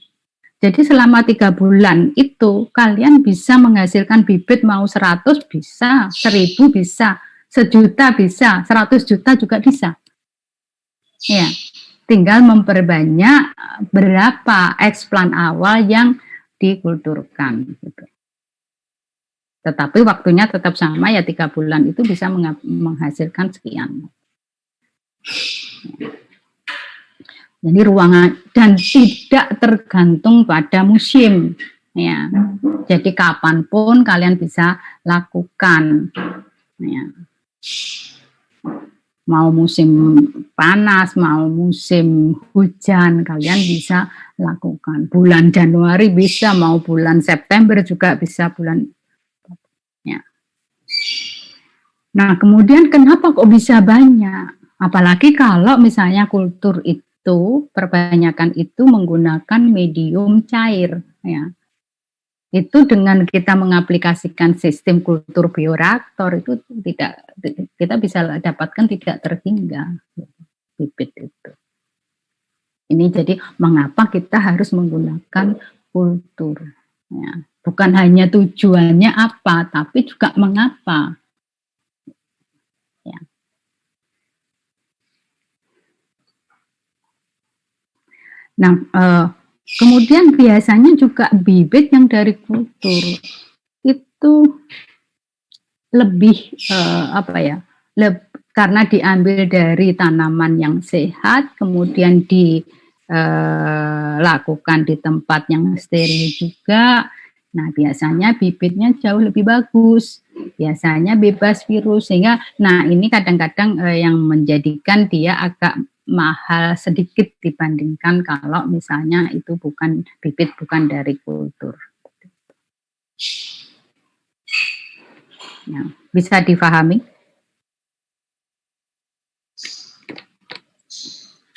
Jadi selama 3 bulan itu kalian bisa menghasilkan bibit mau 100 bisa, 1.000 bisa, 1 juta bisa, 100 juta juga bisa. Ya, tinggal memperbanyak berapa eksplan awal yang dikulturkan. Gitu. Tetapi waktunya tetap sama ya 3 bulan itu bisa menghasilkan sekian. Ya. Jadi ruangan dan tidak tergantung pada musim. Ya, jadi kapanpun kalian bisa lakukan. Ya. Mau musim panas, mau musim hujan, kalian bisa lakukan. Bulan Januari bisa, mau bulan September juga bisa, bulan. Ya. Nah, kemudian kenapa kok bisa banyak? Apalagi kalau misalnya kultur itu, perbanyakan itu menggunakan medium cair. Ya. Itu dengan kita mengaplikasikan sistem kultur bioreaktor itu kita bisa dapatkan tidak terhingga bibit itu. Ini jadi mengapa kita harus menggunakan kultur. Ya. Bukan hanya tujuannya apa, tapi juga mengapa. Ya. Nah, kemudian biasanya juga bibit yang dari kultur itu lebih karena diambil dari tanaman yang sehat, kemudian dilakukan di tempat yang steril juga. Nah, biasanya bibitnya jauh lebih bagus, biasanya bebas virus, sehingga ini kadang-kadang yang menjadikan dia agak mahal sedikit dibandingkan kalau misalnya itu bibit bukan dari kultur. Nah, bisa difahami?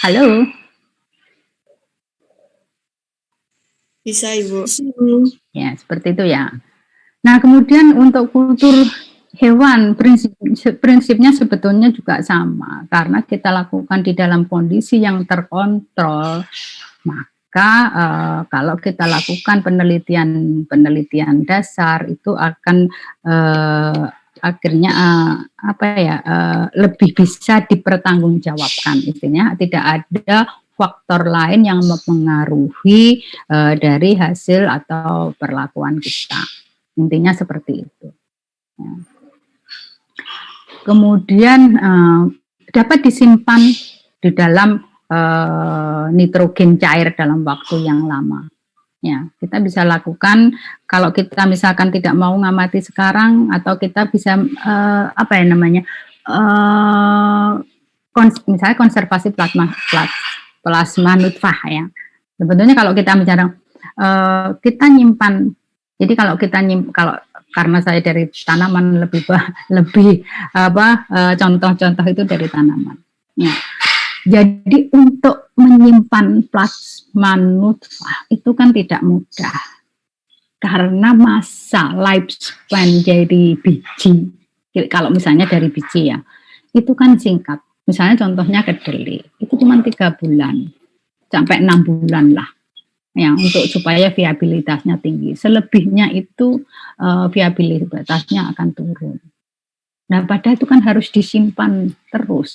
Halo. Bisa, Ibu. Ya, seperti itu ya. Nah, kemudian untuk kultur hewan, prinsipnya sebetulnya juga sama. Karena kita lakukan di dalam kondisi yang terkontrol, maka kalau kita lakukan penelitian dasar, itu akan akhirnya lebih bisa dipertanggungjawabkan. Intinya tidak ada faktor lain yang mempengaruhi dari hasil atau perlakuan kita. Intinya seperti itu. Ya. Kemudian dapat disimpan di dalam nitrogen cair dalam waktu yang lama. Ya, kita bisa lakukan kalau kita misalkan tidak mau ngamati sekarang, atau kita bisa misalnya konservasi plasma nutfah ya. Sebetulnya kalau kita bicara kita nyimpan, jadi kalau kita karena saya dari tanaman lebih contoh-contoh itu dari tanaman. Ya. Jadi untuk menyimpan plasma nutfah itu kan tidak mudah, karena masa lifespan dari biji, kalau misalnya dari biji ya, itu kan singkat. Misalnya contohnya kedelai, itu cuma 3 bulan sampai 6 bulan lah, ya, untuk supaya viabilitasnya tinggi. Selebihnya itu viabilitasnya akan turun. Nah, padahal itu kan harus disimpan terus.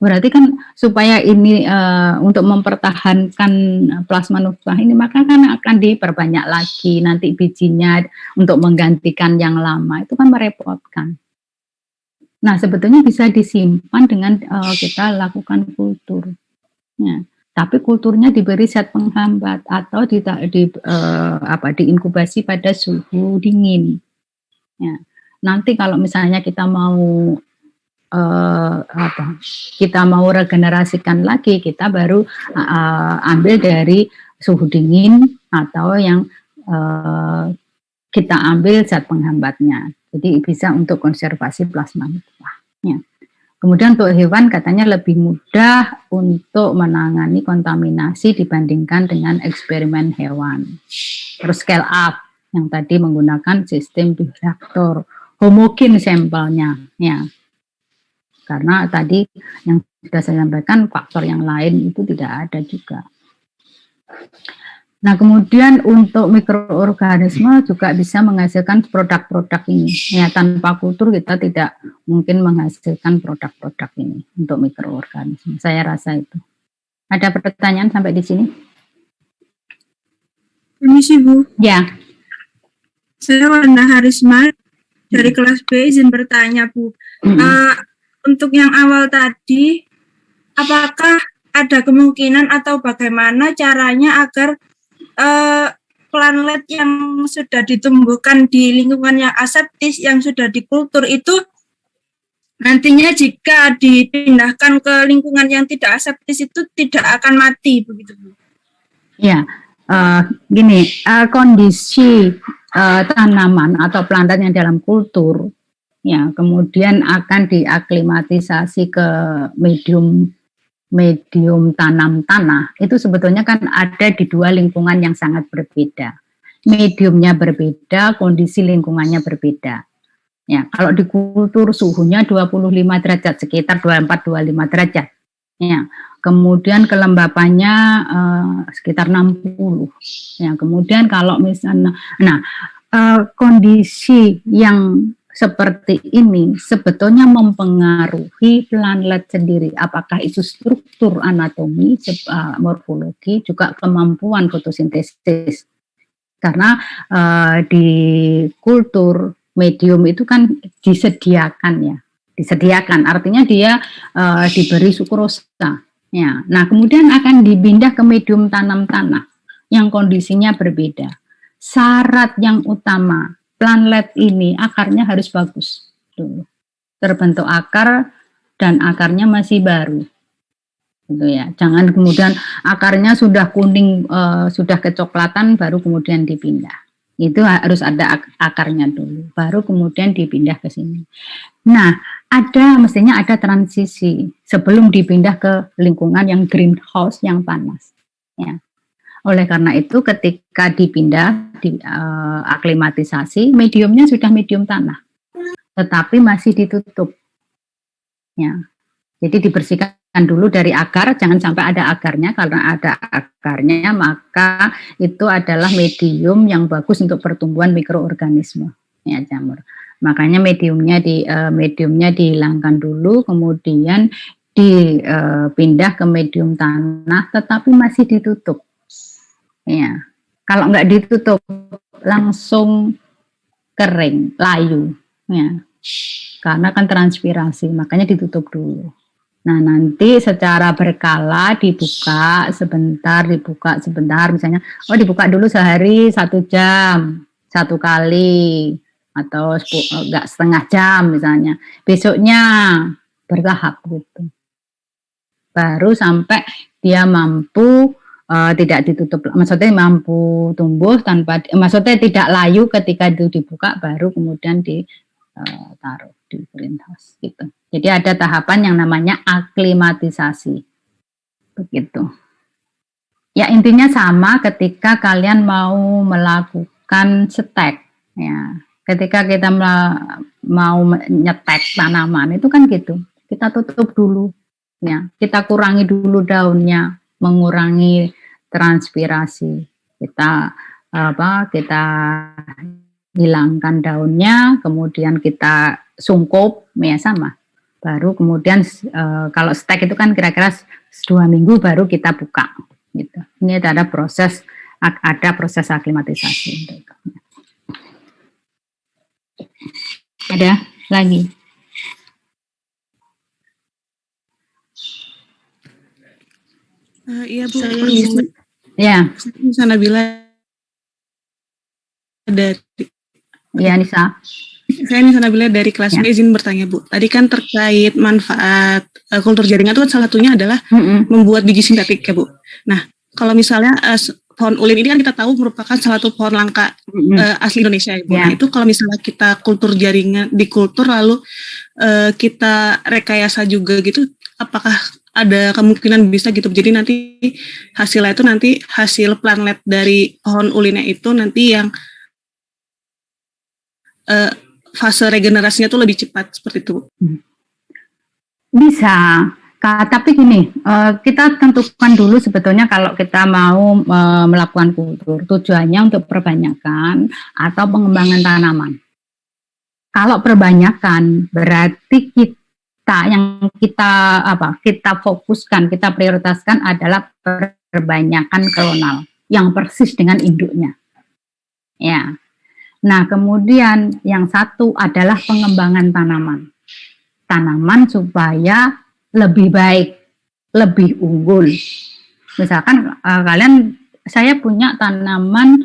Berarti kan supaya ini untuk mempertahankan plasma nutfah ini, maka kan akan diperbanyak lagi nanti bijinya untuk menggantikan yang lama, itu kan merepotkan. Nah, sebetulnya bisa disimpan dengan kita lakukan kultur. Ya. Tapi kulturnya diberi zat penghambat atau diinkubasi pada suhu dingin. Ya. Nanti kalau misalnya kita mau regenerasikan lagi, kita baru ambil dari suhu dingin atau yang kita ambil zat penghambatnya. Jadi bisa untuk konservasi plasma nutfah. Ya. Kemudian untuk hewan katanya lebih mudah untuk menangani kontaminasi dibandingkan dengan eksperimen hewan. Terus scale up yang tadi menggunakan sistem bioreaktor, homogen sampelnya, ya. Karena tadi yang sudah saya sampaikan, faktor yang lain itu tidak ada juga. Nah, kemudian untuk mikroorganisme juga bisa menghasilkan produk-produk ini. Ya, tanpa kultur kita tidak mungkin menghasilkan produk-produk ini untuk mikroorganisme. Saya rasa itu. Ada pertanyaan sampai di sini? Permisi, Bu. Ya. Saya Wanda Harisma dari kelas B, izin bertanya, Bu. Untuk yang awal tadi, apakah ada kemungkinan atau bagaimana caranya agar planlet yang sudah ditumbuhkan di lingkungan yang aseptis, yang sudah dikultur itu nantinya jika dipindahkan ke lingkungan yang tidak aseptis itu tidak akan mati, begitu, Bu? Ya, gini, kondisi tanaman atau plantet yang dalam kultur, ya, kemudian akan diaklimatisasi ke medium tanam tanah, itu sebetulnya kan ada di 2 lingkungan yang sangat berbeda. Mediumnya berbeda, kondisi lingkungannya berbeda. Ya, kalau di kultur suhunya 25 derajat, sekitar 24-25 derajat. Ya, kemudian kelembapannya sekitar 60. Ya, kemudian kalau misalnya, kondisi yang seperti ini sebetulnya mempengaruhi planlet sendiri, apakah itu struktur anatomi, morfologi, juga kemampuan fotosintesis. Karena di kultur medium itu kan disediakan, artinya dia diberi sukrosa. Ya. Nah, kemudian akan dipindah ke medium tanam tanah yang kondisinya berbeda. Syarat yang utama planlet ini akarnya harus bagus, terbentuk akar dan akarnya masih baru, gitu ya. Jangan kemudian akarnya sudah kuning, sudah kecoklatan baru kemudian dipindah. Itu harus ada akarnya dulu, baru kemudian dipindah ke sini. Nah, mestinya ada transisi sebelum dipindah ke lingkungan yang greenhouse yang panas. Ya. Oleh karena itu, ketika dipindah di aklimatisasi, mediumnya sudah medium tanah, tetapi masih ditutup. Ya. Jadi dibersihkan dulu dari akar, jangan sampai ada akarnya. Karena ada akarnya, maka itu adalah medium yang bagus untuk pertumbuhan mikroorganisme. Ya, jamur. Makanya mediumnya dihilangkan dulu, kemudian dipindah ke medium tanah, tetapi masih ditutup. Ya, kalau nggak ditutup langsung kering, layu. Ya, karena kan transpirasi, makanya ditutup dulu. Nah, nanti secara berkala dibuka sebentar, misalnya, dibuka dulu sehari 1 jam, 1 kali, atau enggak setengah jam misalnya. Besoknya bertahap gitu. Baru sampai dia mampu tidak ditutup, maksudnya mampu tumbuh maksudnya tidak layu ketika itu dibuka, baru kemudian ditaruh di greenhouse gitu. Jadi ada tahapan yang namanya aklimatisasi. Begitu. Ya, intinya sama ketika kalian mau melakukan stek. Ya, ketika kita mau nyetek tanaman itu kan gitu. Kita tutup dulu. Ya, kita kurangi dulu daunnya, mengurangi transpirasi. Kita hilangkan daunnya, kemudian kita sungkup, ya sama. Baru kemudian kalau stek itu kan kira-kira 2 minggu baru kita buka gitu. Ini ada proses aklimatisasi. Ada lagi? Iya Bu, Ya. Nisa Nabila dari. Ya, Nisa. Saya Nisa Nabila dari kelas B, izin bertanya Bu. Tadi kan terkait manfaat kultur jaringan itu kan salah satunya adalah membuat biji sintetik ya Bu. Nah, kalau misalnya pohon ulin ini kan kita tahu merupakan salah satu pohon langka asli Indonesia ya Bu. Nah, itu kalau misalnya kita kultur jaringan di kultur lalu kita rekayasa juga gitu, apakah ada kemungkinan bisa gitu? Jadi nanti hasilnya itu hasil planlet dari pohon ulinnya itu nanti yang fase regenerasinya tuh lebih cepat seperti itu. Bisa, tapi gini, kita tentukan dulu sebetulnya kalau kita mau melakukan kultur, tujuannya untuk perbanyakan atau pengembangan tanaman. Kalau perbanyakan berarti kita fokuskan, kita prioritaskan adalah perbanyakan klonal yang persis dengan induknya. Ya. Nah, kemudian yang satu adalah pengembangan tanaman supaya lebih baik, lebih unggul. Misalkan saya punya tanaman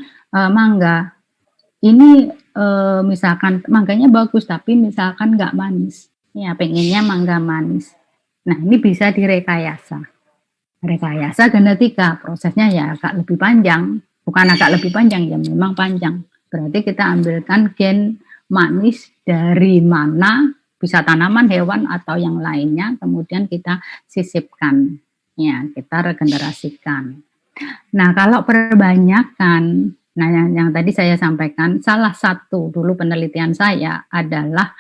mangga. Ini misalkan mangganya bagus tapi misalkan nggak manis. Ya, pengennya mangga manis. Nah, ini bisa direkayasa. Rekayasa genetika, prosesnya ya agak lebih panjang. Bukan agak lebih panjang, ya memang panjang. Berarti kita ambilkan gen manis dari mana, bisa tanaman, hewan, atau yang lainnya, kemudian kita sisipkan, ya, kita regenerasikan. Nah, kalau perbanyakan, nah yang tadi saya sampaikan, salah satu dulu penelitian saya adalah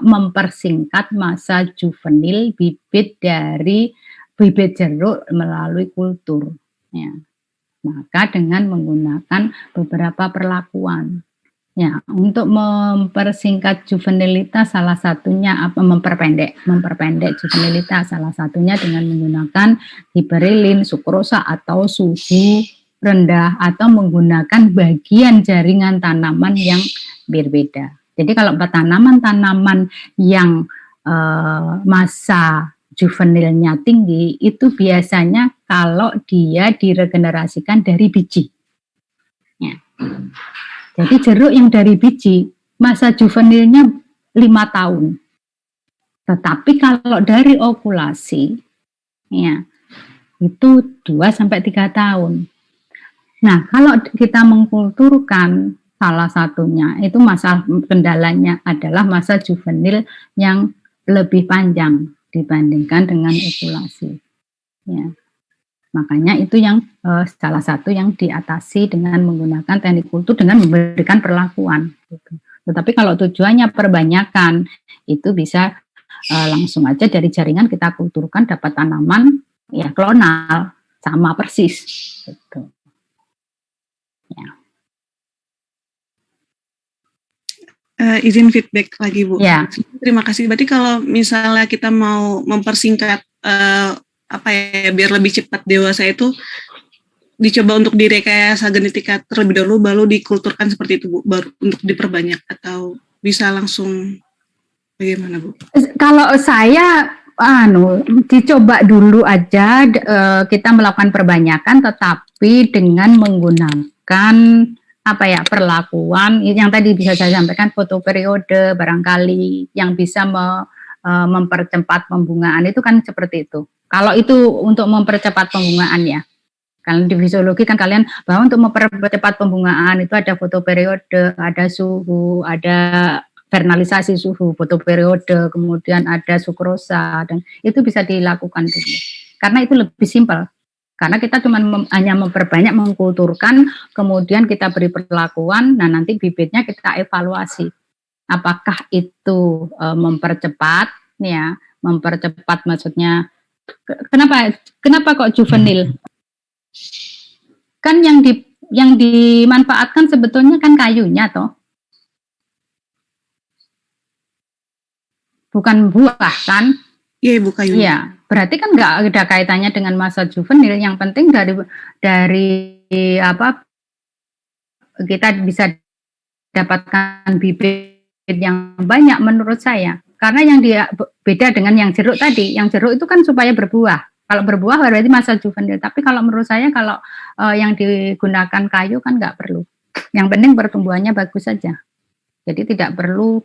mempersingkat masa juvenil bibit dari bibit jeruk melalui kultur. Ya. Maka dengan menggunakan beberapa perlakuan. Ya, untuk mempersingkat juvenilitas salah satunya memperpendek juvenilitas salah satunya dengan menggunakan hiberilin, sukrosa atau suhu rendah atau menggunakan bagian jaringan tanaman yang berbeda. Jadi kalau tanaman-tanaman yang masa juvenilnya tinggi itu biasanya kalau dia diregenerasikan dari biji. Ya. Jadi jeruk yang dari biji masa juvenilnya 5 tahun. Tetapi kalau dari okulasi ya itu 2-3 tahun. Nah, kalau kita mengkulturkan salah satunya. Itu masa kendalanya adalah masa juvenil yang lebih panjang dibandingkan dengan ovulasi. Ya. Makanya itu yang salah satu yang diatasi dengan menggunakan teknik kultur dengan memberikan perlakuan. Gitu. Tetapi kalau tujuannya perbanyakan, itu bisa langsung aja dari jaringan kita kulturkan dapat tanaman ya klonal sama persis. Gitu. Ya. Izin feedback lagi Bu. Ya. Terima kasih. Berarti kalau misalnya kita mau mempersingkat biar lebih cepat dewasa itu dicoba untuk direkayasa genetika terlebih dahulu baru dikulturkan seperti itu Bu, baru untuk diperbanyak atau bisa langsung bagaimana Bu? Kalau saya dicoba dulu aja kita melakukan perbanyakan tetapi dengan menggunakan perlakuan yang tadi bisa saya sampaikan fotoperiode barangkali yang bisa mempercepat pembungaan itu kan seperti itu. Kalau itu untuk mempercepat pembungaan ya. Kalau di fisiologi kan kalian bahwa untuk mempercepat pembungaan itu ada fotoperiode, ada suhu, ada vernalisasi suhu, fotoperiode, kemudian ada sukrosa dan itu bisa dilakukan dulu. Karena itu lebih simpel. Karena kita cuma hanya memperbanyak mengkulturkan, kemudian kita beri perlakuan, nah nanti bibitnya kita evaluasi. Apakah itu mempercepat ya, mempercepat maksudnya kenapa kok juvenil? Kan yang dimanfaatkan sebetulnya kan kayunya toh. Bukan buah kan? Iya, Ibu kayunya. Iya, berarti kan nggak ada kaitannya dengan masa juvenil. Yang penting dari kita bisa dapatkan bibit yang banyak menurut saya. Karena yang dia beda dengan yang jeruk tadi. Yang jeruk itu kan supaya berbuah. Kalau berbuah berarti masa juvenil. Tapi kalau menurut saya kalau yang digunakan kayu kan nggak perlu. Yang penting pertumbuhannya bagus saja. Jadi tidak perlu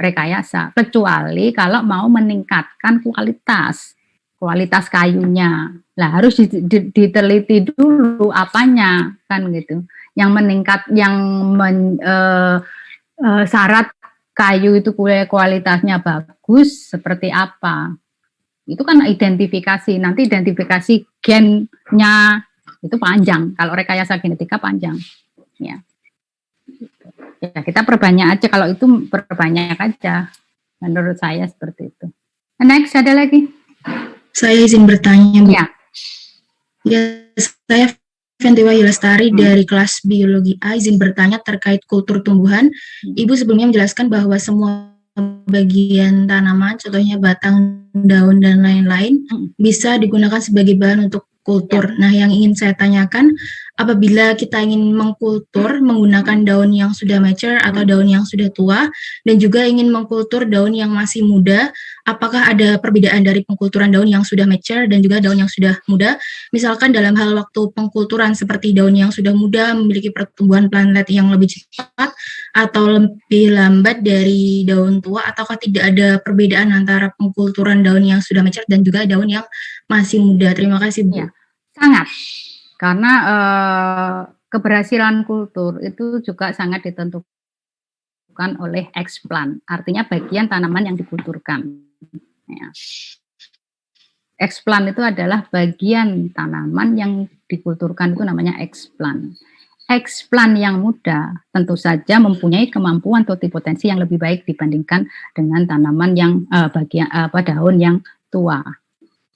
rekayasa. Kecuali kalau mau meningkatkan kualitas kayunya. Lah harus diteliti dulu apanya kan gitu. Yang meningkat, syarat kayu itu kualitasnya bagus seperti apa. Itu kan identifikasi, nanti identifikasi gennya itu panjang, kalau rekayasa genetika panjang. Ya, kita perbanyak aja, kalau itu perbanyak aja, menurut saya seperti itu. Next, ada lagi? Saya izin bertanya, Bu. Ya, saya Fentiwa Yulastari dari kelas biologi A, izin bertanya terkait kultur tumbuhan. Ibu sebelumnya menjelaskan bahwa semua bagian tanaman, contohnya batang, daun, dan lain-lain, bisa digunakan sebagai bahan untuk kultur. Nah, yang ingin saya tanyakan, apabila kita ingin mengkultur menggunakan daun yang sudah mature atau daun yang sudah tua, dan juga ingin mengkultur daun yang masih muda, apakah ada perbedaan dari pengkulturan daun yang sudah mature dan juga daun yang sudah muda? Misalkan dalam hal waktu pengkulturan seperti daun yang sudah muda memiliki pertumbuhan planet yang lebih cepat atau lebih lambat dari daun tua, ataukah tidak ada perbedaan antara pengkulturan daun yang sudah mature dan juga daun yang masih muda? Terima kasih, Bu. Ya, sangat. Karena keberhasilan kultur itu juga sangat ditentukan oleh explant, artinya bagian tanaman yang dikulturkan. Ya. Explant itu adalah bagian tanaman yang dikulturkan, itu namanya explant. Explant yang muda tentu saja mempunyai kemampuan totipotensi yang lebih baik dibandingkan dengan tanaman yang daun yang tua.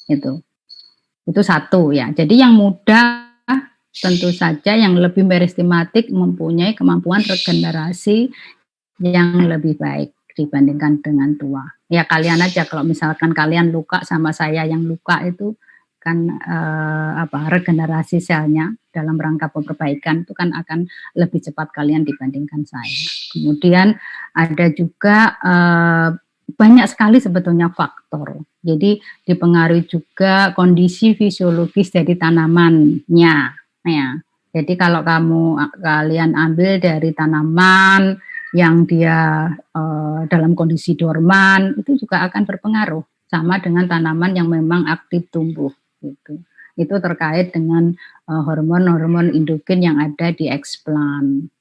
Itu satu ya. Jadi yang muda tentu saja yang lebih meristematik mempunyai kemampuan regenerasi yang lebih baik dibandingkan dengan tua. Ya kalian aja kalau misalkan kalian luka sama saya yang luka itu kan regenerasi selnya dalam rangka perbaikan itu kan akan lebih cepat kalian dibandingkan saya. Kemudian ada juga banyak sekali sebetulnya faktor. Jadi dipengaruhi juga kondisi fisiologis dari tanamannya. Ya, jadi kalau kalian ambil dari tanaman yang dia dalam kondisi dorman, itu juga akan berpengaruh sama dengan tanaman yang memang aktif tumbuh. Gitu. Itu terkait dengan hormon-hormon endogen yang ada di explant.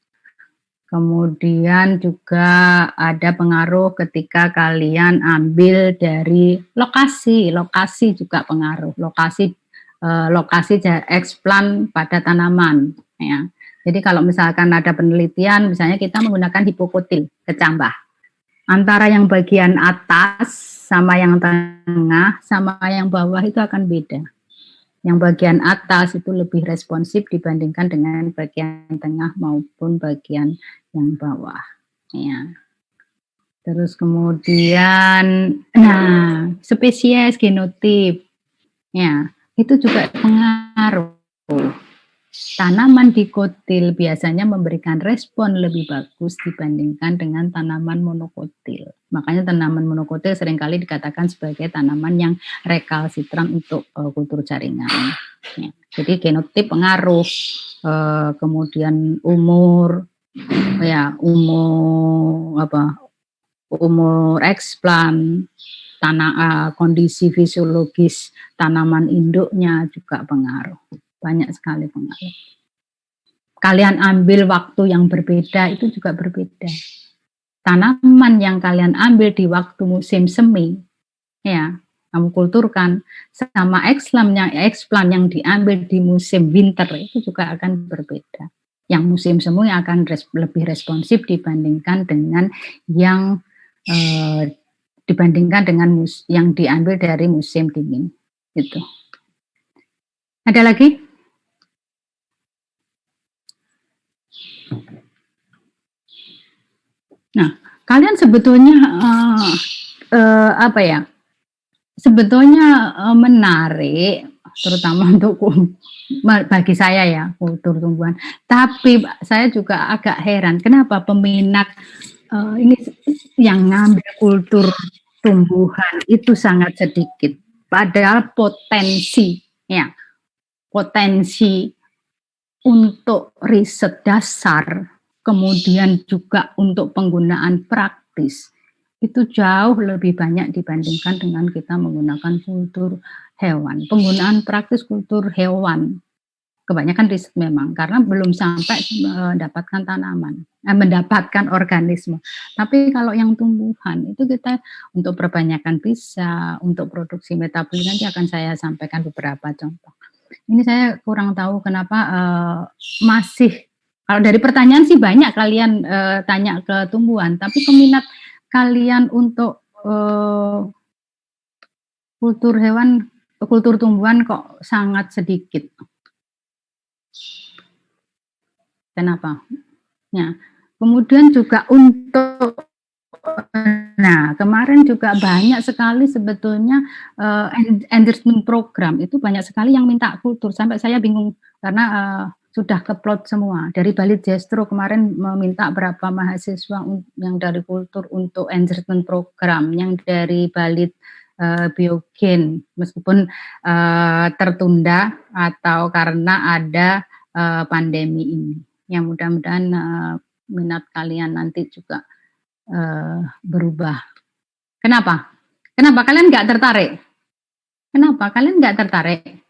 Kemudian juga ada pengaruh ketika kalian ambil dari lokasi juga pengaruh. Lokasi eksplan pada tanaman. Ya. Jadi kalau misalkan ada penelitian, misalnya kita menggunakan hipokotil, kecambah. Antara yang bagian atas sama yang tengah sama yang bawah itu akan beda. Yang bagian atas itu lebih responsif dibandingkan dengan bagian tengah maupun bagian yang bawah. Ya. Terus kemudian, spesies, genotip, ya itu juga pengaruh. Tanaman dikotil biasanya memberikan respon lebih bagus dibandingkan dengan tanaman monokotil. Makanya tanaman monokotil seringkali dikatakan sebagai tanaman yang rekalsitran untuk kultur jaringan. Ya. Jadi genotip pengaruh, kemudian umur eksplan, kondisi fisiologis tanaman induknya juga pengaruh. Banyak sekali pengaruh. Kalian ambil waktu yang berbeda itu juga berbeda. Tanaman yang kalian ambil di waktu musim semi, ya, kamu kulturkan sama eksplan yang diambil di musim winter itu juga akan berbeda. Yang musim semi akan lebih responsif dibandingkan dengan yang yang diambil dari musim dingin. Gitu. Ada lagi? Nah, kalian sebetulnya Sebetulnya menarik, terutama untuk bagi saya ya kultur tumbuhan. Tapi saya juga agak heran, kenapa peminat ini yang ngambil kultur tumbuhan itu sangat sedikit. Padahal potensi untuk riset dasar, kemudian juga untuk penggunaan praktis, itu jauh lebih banyak dibandingkan dengan kita menggunakan kultur hewan. Penggunaan praktis kultur hewan, kebanyakan riset memang, karena belum sampai mendapatkan mendapatkan organisme. Tapi kalau yang tumbuhan, itu kita untuk perbanyakan bisa, untuk produksi metabolit, nanti akan saya sampaikan beberapa contoh. Ini saya kurang tahu kenapa masih, kalau dari pertanyaan sih banyak kalian tanya ke tumbuhan, tapi peminat kalian untuk kultur tumbuhan kok sangat sedikit. Kenapa? Ya. Kemudian juga kemarin juga banyak sekali sebetulnya endorsement program itu banyak sekali yang minta kultur, sampai saya bingung karena sudah keplot semua. Dari Balit Jestro kemarin meminta berapa mahasiswa yang dari kultur untuk endorsement program, yang dari Balit Biogen meskipun tertunda atau karena ada pandemi ini. Ya mudah-mudahan minat kalian nanti juga berubah. Kenapa? Kenapa kalian nggak tertarik? Kenapa kalian nggak tertarik?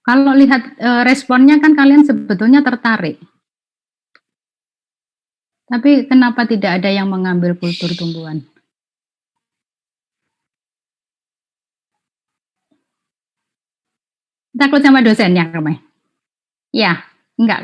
Kalau lihat responnya kan kalian sebetulnya tertarik. Tapi kenapa tidak ada yang mengambil kultur tumbuhan? Takut sama dosennya, Kamai? Ya, enggak.